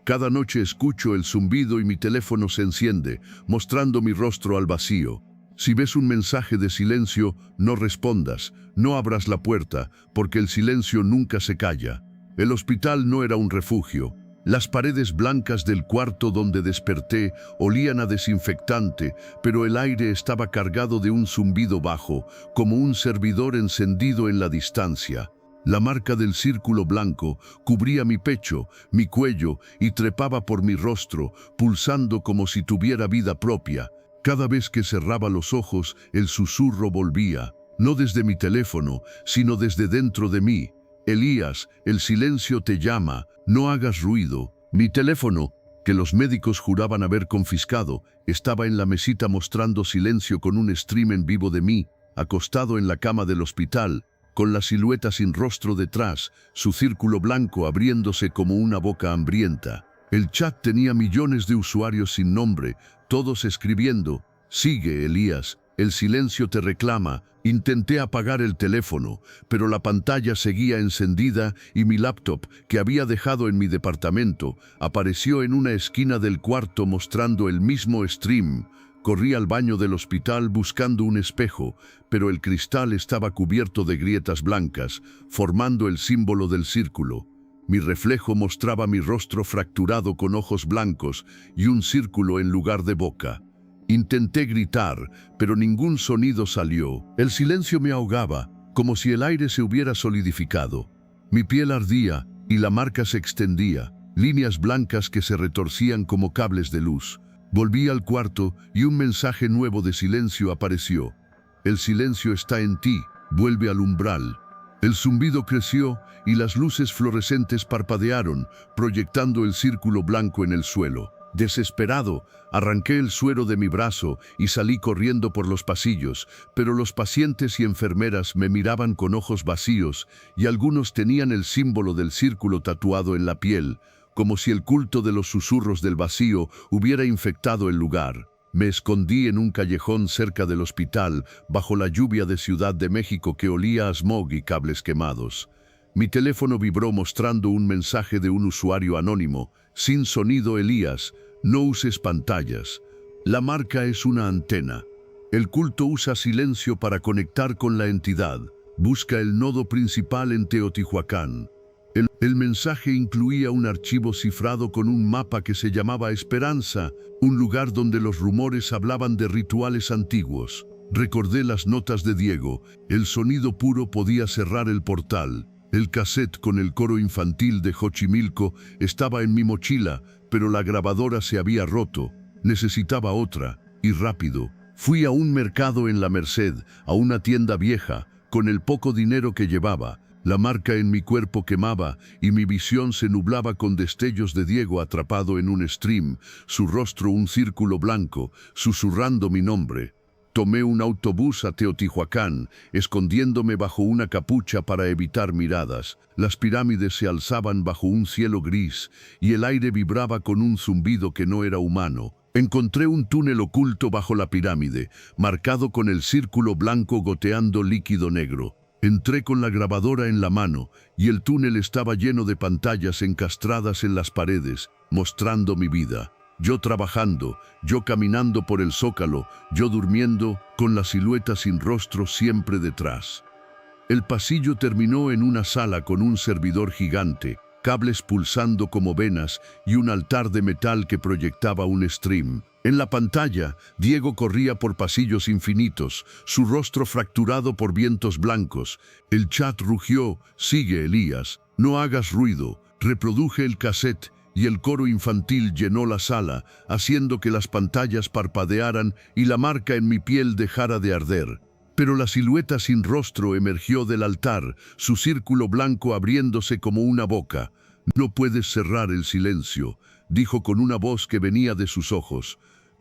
Cada noche escucho el zumbido y mi teléfono se enciende, mostrando mi rostro al vacío. Si ves un mensaje de silencio, no respondas, no abras la puerta, porque el silencio nunca se calla. El hospital no era un refugio. Las paredes blancas del cuarto donde desperté olían a desinfectante, pero el aire estaba cargado de un zumbido bajo, como un servidor encendido en la distancia. La marca del círculo blanco cubría mi pecho, mi cuello y trepaba por mi rostro, pulsando como si tuviera vida propia. Cada vez que cerraba los ojos, el susurro volvía, no desde mi teléfono, sino desde dentro de mí. «Elías, el silencio te llama, no hagas ruido». Mi teléfono, que los médicos juraban haber confiscado, estaba en la mesita mostrando silencio con un stream en vivo de mí, acostado en la cama del hospital, con la silueta sin rostro detrás, su círculo blanco abriéndose como una boca hambrienta. El chat tenía millones de usuarios sin nombre, todos escribiendo, «Sigue, Elías, el silencio te reclama». Intenté apagar el teléfono, pero la pantalla seguía encendida y mi laptop, que había dejado en mi departamento, apareció en una esquina del cuarto mostrando el mismo stream. Corrí al baño del hospital buscando un espejo, pero el cristal estaba cubierto de grietas blancas, formando el símbolo del círculo. Mi reflejo mostraba mi rostro fracturado con ojos blancos y un círculo en lugar de boca. Intenté gritar, pero ningún sonido salió. El silencio me ahogaba, como si el aire se hubiera solidificado. Mi piel ardía y la marca se extendía, líneas blancas que se retorcían como cables de luz. Volví al cuarto y un mensaje nuevo de silencio apareció. «El silencio está en ti, vuelve al umbral». El zumbido creció y las luces fluorescentes parpadearon, proyectando el círculo blanco en el suelo. Desesperado, arranqué el suero de mi brazo y salí corriendo por los pasillos, pero los pacientes y enfermeras me miraban con ojos vacíos y algunos tenían el símbolo del círculo tatuado en la piel, como si el culto de los susurros del vacío hubiera infectado el lugar. Me escondí en un callejón cerca del hospital, bajo la lluvia de Ciudad de México que olía a smog y cables quemados. Mi teléfono vibró mostrando un mensaje de un usuario anónimo. Sin sonido, Elías, no uses pantallas. La marca es una antena. El culto usa silencio para conectar con la entidad. Busca el nodo principal en Teotihuacán. El mensaje incluía un archivo cifrado con un mapa que se llamaba Esperanza, un lugar donde los rumores hablaban de rituales antiguos. Recordé las notas de Diego. El sonido puro podía cerrar el portal. El cassette con el coro infantil de Xochimilco estaba en mi mochila, pero la grabadora se había roto. Necesitaba otra, y rápido. Fui a un mercado en La Merced, a una tienda vieja, con el poco dinero que llevaba. La marca en mi cuerpo quemaba y mi visión se nublaba con destellos de Diego atrapado en un stream, su rostro un círculo blanco, susurrando mi nombre. Tomé un autobús a Teotihuacán, escondiéndome bajo una capucha para evitar miradas. Las pirámides se alzaban bajo un cielo gris y el aire vibraba con un zumbido que no era humano. Encontré un túnel oculto bajo la pirámide, marcado con el círculo blanco goteando líquido negro. Entré con la grabadora en la mano y el túnel estaba lleno de pantallas encastradas en las paredes, mostrando mi vida. Yo trabajando, yo caminando por el zócalo, yo durmiendo, con la silueta sin rostro siempre detrás. El pasillo terminó en una sala con un servidor gigante, cables pulsando como venas y un altar de metal que proyectaba un stream. En la pantalla, Diego corría por pasillos infinitos, su rostro fracturado por vientos blancos. El chat rugió: sigue, Elías, no hagas ruido. Reproduje el cassette y el coro infantil llenó la sala, haciendo que las pantallas parpadearan y la marca en mi piel dejara de arder. Pero la silueta sin rostro emergió del altar, su círculo blanco abriéndose como una boca. «No puedes cerrar el silencio», dijo con una voz que venía de sus ojos.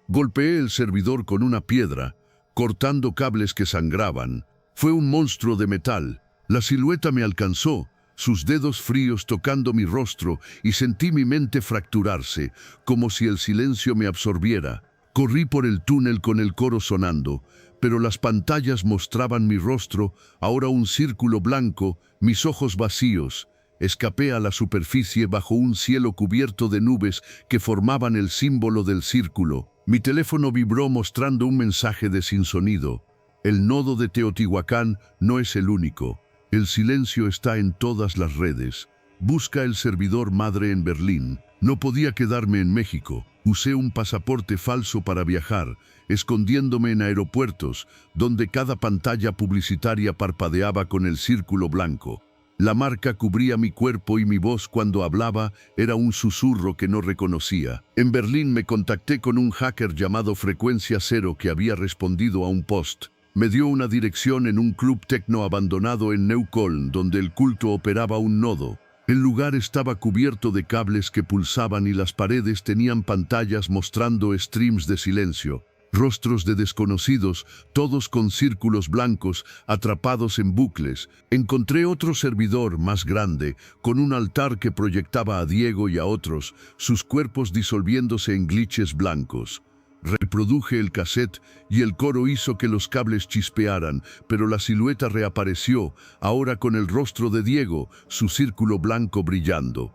Golpeé el servidor con una piedra, cortando cables que sangraban. Fue un monstruo de metal. La silueta me alcanzó, sus dedos fríos tocando mi rostro, y sentí mi mente fracturarse, como si el silencio me absorbiera. Corrí por el túnel con el coro sonando, pero las pantallas mostraban mi rostro, ahora un círculo blanco, mis ojos vacíos. Escapé a la superficie bajo un cielo cubierto de nubes que formaban el símbolo del círculo. Mi teléfono vibró mostrando un mensaje de sin sonido. El nodo de Teotihuacán no es el único. El silencio está en todas las redes. Busca el servidor madre en Berlín. No podía quedarme en México. Usé un pasaporte falso para viajar, escondiéndome en aeropuertos, donde cada pantalla publicitaria parpadeaba con el círculo blanco. La marca cubría mi cuerpo y mi voz cuando hablaba era un susurro que no reconocía. En Berlín me contacté con un hacker llamado Frecuencia Cero que había respondido a un post. Me dio una dirección en un club tecno abandonado en Neukölln, donde el culto operaba un nodo. El lugar estaba cubierto de cables que pulsaban y las paredes tenían pantallas mostrando streams de silencio. Rostros de desconocidos, todos con círculos blancos, atrapados en bucles. Encontré otro servidor más grande, con un altar que proyectaba a Diego y a otros, sus cuerpos disolviéndose en glitches blancos. Reproduje el cassette y el coro hizo que los cables chispearan, pero la silueta reapareció, ahora con el rostro de Diego, su círculo blanco brillando.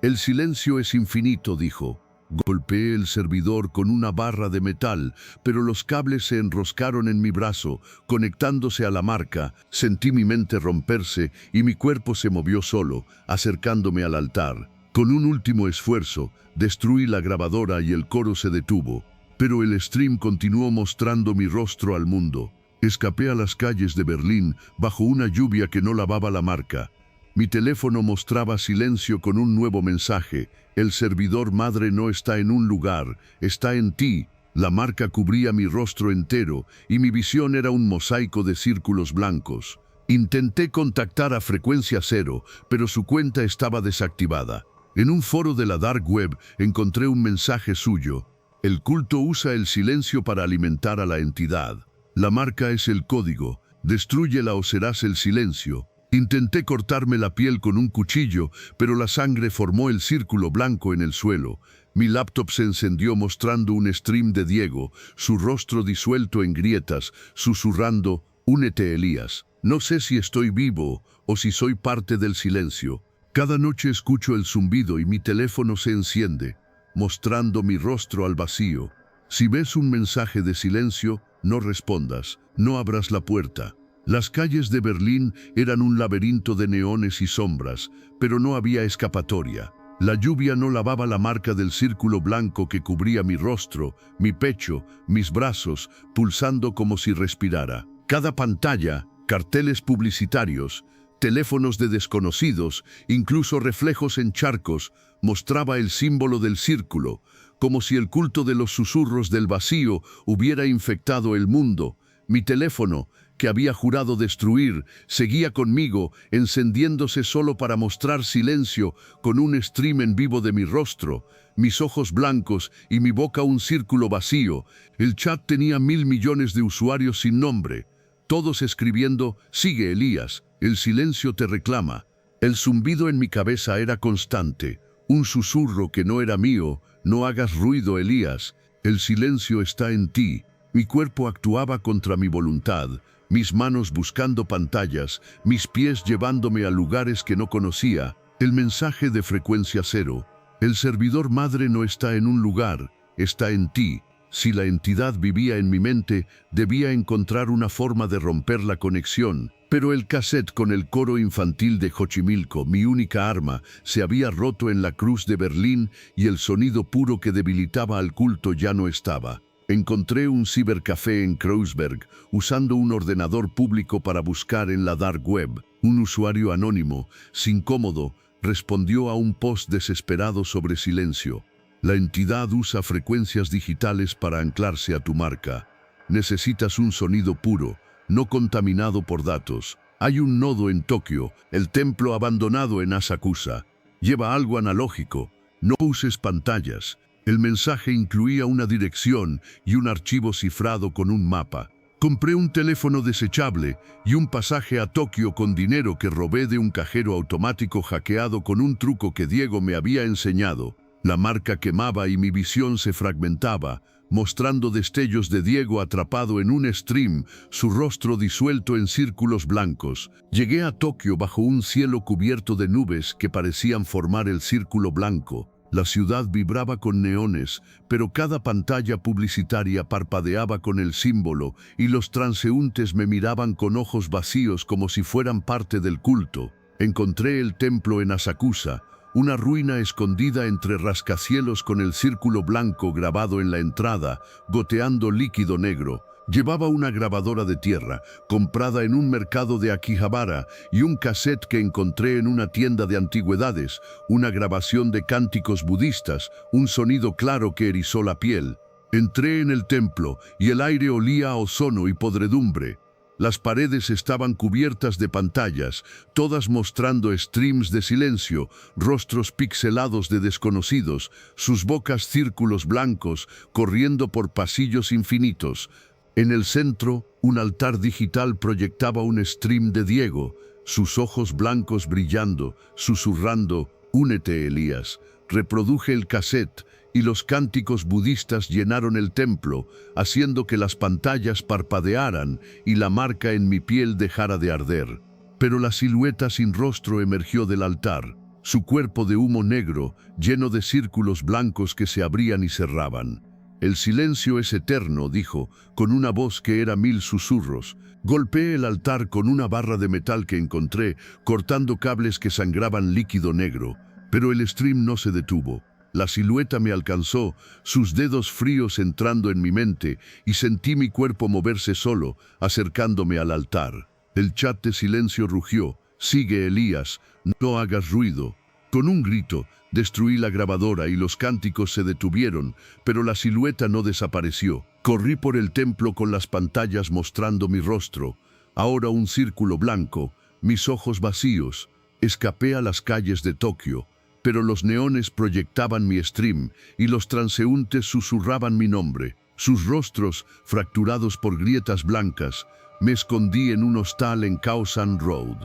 «El silencio es infinito», dijo. Golpeé el servidor con una barra de metal, pero los cables se enroscaron en mi brazo, conectándose a la marca. Sentí mi mente romperse y mi cuerpo se movió solo, acercándome al altar. Con un último esfuerzo, destruí la grabadora y el coro se detuvo. Pero el stream continuó mostrando mi rostro al mundo. Escapé a las calles de Berlín bajo una lluvia que no lavaba la marca. Mi teléfono mostraba silencio con un nuevo mensaje. «El servidor madre no está en un lugar, está en ti». La marca cubría mi rostro entero y mi visión era un mosaico de círculos blancos. Intenté contactar a Frecuencia Cero, pero su cuenta estaba desactivada. En un foro de la Dark Web encontré un mensaje suyo. «El culto usa el silencio para alimentar a la entidad. La marca es el código. Destrúyela o serás el silencio». Intenté cortarme la piel con un cuchillo, pero la sangre formó el círculo blanco en el suelo. Mi laptop se encendió mostrando un stream de Diego, su rostro disuelto en grietas, susurrando: Únete, Elías. No sé si estoy vivo o si soy parte del silencio. Cada noche escucho el zumbido y mi teléfono se enciende, mostrando mi rostro al vacío. Si ves un mensaje de silencio, no respondas, no abras la puerta. Las calles de Berlín eran un laberinto de neones y sombras, pero no había escapatoria. La lluvia no lavaba la marca del círculo blanco que cubría mi rostro, mi pecho, mis brazos, pulsando como si respirara. Cada pantalla, carteles publicitarios, teléfonos de desconocidos, incluso reflejos en charcos, mostraba el símbolo del círculo, como si el culto de los susurros del vacío hubiera infectado el mundo. Mi teléfono, que había jurado destruir, seguía conmigo, encendiéndose solo para mostrar silencio con un stream en vivo de mi rostro, mis ojos blancos y mi boca un círculo vacío. El chat tenía 1.000 millones de usuarios sin nombre, todos escribiendo: «Sigue, Elías, el silencio te reclama». El zumbido en mi cabeza era constante, un susurro que no era mío: «No hagas ruido, Elías, el silencio está en ti». Mi cuerpo actuaba contra mi voluntad, mis manos buscando pantallas, mis pies llevándome a lugares que no conocía. El mensaje de frecuencia cero: el servidor madre no está en un lugar, está en ti. Si la entidad vivía en mi mente, debía encontrar una forma de romper la conexión. Pero el cassette con el coro infantil de Xochimilco, mi única arma, se había roto en la cruz de Berlín y el sonido puro que debilitaba al culto ya no estaba. Encontré un cibercafé en Kreuzberg, usando un ordenador público para buscar en la dark web. Un usuario anónimo, sin cómodo, respondió a un post desesperado sobre silencio. La entidad usa frecuencias digitales para anclarse a tu marca. Necesitas un sonido puro, no contaminado por datos. Hay un nodo en Tokio, el templo abandonado en Asakusa. Lleva algo analógico. No uses pantallas. El mensaje incluía una dirección y un archivo cifrado con un mapa. Compré un teléfono desechable y un pasaje a Tokio con dinero que robé de un cajero automático hackeado con un truco que Diego me había enseñado. La marca quemaba y mi visión se fragmentaba, mostrando destellos de Diego atrapado en un stream, su rostro disuelto en círculos blancos. Llegué a Tokio bajo un cielo cubierto de nubes que parecían formar el círculo blanco. La ciudad vibraba con neones, pero cada pantalla publicitaria parpadeaba con el símbolo y los transeúntes me miraban con ojos vacíos como si fueran parte del culto. Encontré el templo en Asakusa, una ruina escondida entre rascacielos con el círculo blanco grabado en la entrada, goteando líquido negro. Llevaba una grabadora de tierra, comprada en un mercado de Akihabara, y un cassette que encontré en una tienda de antigüedades, una grabación de cánticos budistas, un sonido claro que erizó la piel. Entré en el templo y el aire olía a ozono y podredumbre. Las paredes estaban cubiertas de pantallas, todas mostrando streams de silencio, rostros pixelados de desconocidos, sus bocas círculos blancos, corriendo por pasillos infinitos. En el centro, un altar digital proyectaba un stream de Diego, sus ojos blancos brillando, susurrando: «Únete, Elías». Reproduje el cassette y los cánticos budistas llenaron el templo, haciendo que las pantallas parpadearan y la marca en mi piel dejara de arder. Pero la silueta sin rostro emergió del altar, su cuerpo de humo negro, lleno de círculos blancos que se abrían y cerraban. «El silencio es eterno», dijo, con una voz que era 1000 susurros. Golpeé el altar con una barra de metal que encontré, cortando cables que sangraban líquido negro. Pero el stream no se detuvo. La silueta me alcanzó, sus dedos fríos entrando en mi mente, y sentí mi cuerpo moverse solo, acercándome al altar. El chat de silencio rugió: «Sigue, Elías, no hagas ruido». Con un grito, destruí la grabadora y los cánticos se detuvieron, pero la silueta no desapareció. Corrí por el templo con las pantallas mostrando mi rostro, ahora un círculo blanco, mis ojos vacíos. Escapé a las calles de Tokio, pero los neones proyectaban mi stream y los transeúntes susurraban mi nombre. Sus rostros, fracturados por grietas blancas, me escondí en un hostal en Kaosan Road.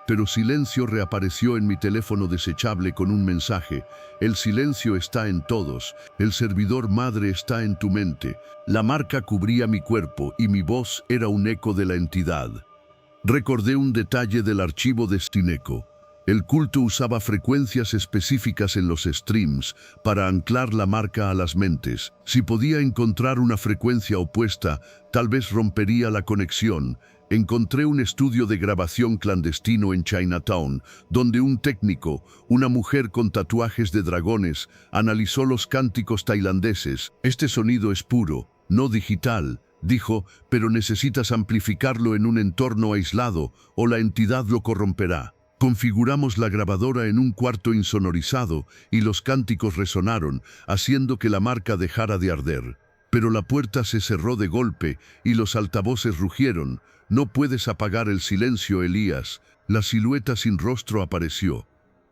Pero Silencio reapareció en mi teléfono desechable con un mensaje. El silencio está en todos. El servidor madre está en tu mente. La marca cubría mi cuerpo y mi voz era un eco de la entidad. Recordé un detalle del archivo de Sineco. El culto usaba frecuencias específicas en los streams para anclar la marca a las mentes. Si podía encontrar una frecuencia opuesta, tal vez rompería la conexión. Encontré un estudio de grabación clandestino en Chinatown, donde un técnico, una mujer con tatuajes de dragones, analizó los cánticos tailandeses. Este sonido es puro, no digital, dijo, pero necesitas amplificarlo en un entorno aislado o la entidad lo corromperá. Configuramos la grabadora en un cuarto insonorizado y los cánticos resonaron, haciendo que la marca dejara de arder. Pero la puerta se cerró de golpe y los altavoces rugieron. No puedes apagar el silencio, Elías. La silueta sin rostro apareció.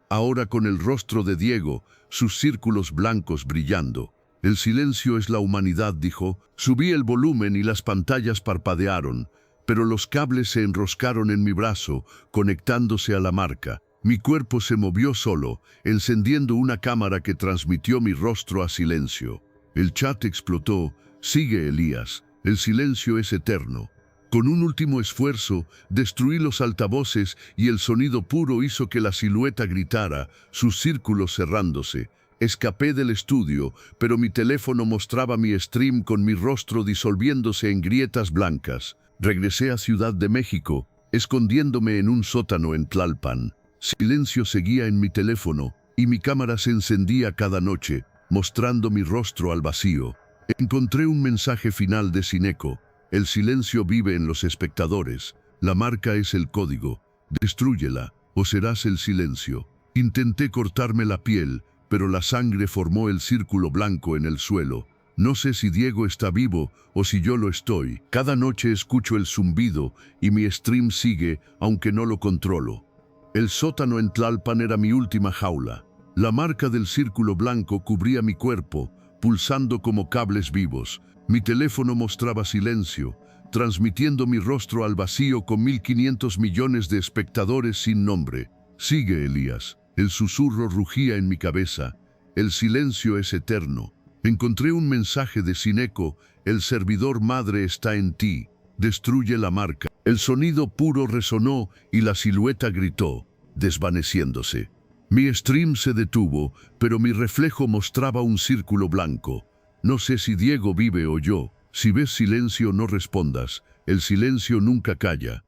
Ahora con el rostro de Diego, sus círculos blancos brillando. El silencio es la humanidad, dijo. Subí el volumen y las pantallas parpadearon, pero los cables se enroscaron en mi brazo, conectándose a la marca. Mi cuerpo se movió solo, encendiendo una cámara que transmitió mi rostro a Silencio. El chat explotó. Sigue, Elías. El silencio es eterno. Con un último esfuerzo, destruí los altavoces y el sonido puro hizo que la silueta gritara, sus círculos cerrándose. Escapé del estudio, pero mi teléfono mostraba mi stream con mi rostro disolviéndose en grietas blancas. Regresé a Ciudad de México, escondiéndome en un sótano en Tlalpan. Silencio seguía en mi teléfono y mi cámara se encendía cada noche, mostrando mi rostro al vacío. Encontré un mensaje final de Sineco. El silencio vive en los espectadores. La marca es el código. Destrúyela o serás el silencio. Intenté cortarme la piel, pero la sangre formó el círculo blanco en el suelo. No sé si Diego está vivo o si yo lo estoy. Cada noche escucho el zumbido y mi stream sigue, aunque no lo controlo. El sótano en Tlalpan era mi última jaula. La marca del círculo blanco cubría mi cuerpo, pulsando como cables vivos. Mi teléfono mostraba silencio, transmitiendo mi rostro al vacío con 1.500 millones de espectadores sin nombre. Sigue, Elías. El susurro rugía en mi cabeza. El silencio es eterno. Encontré un mensaje de Sineco. El servidor madre está en ti. Destruye la marca. El sonido puro resonó y la silueta gritó, desvaneciéndose. Mi stream se detuvo, pero mi reflejo mostraba un círculo blanco. No sé si Diego vive o yo. Si ves silencio, no respondas. El silencio nunca calla.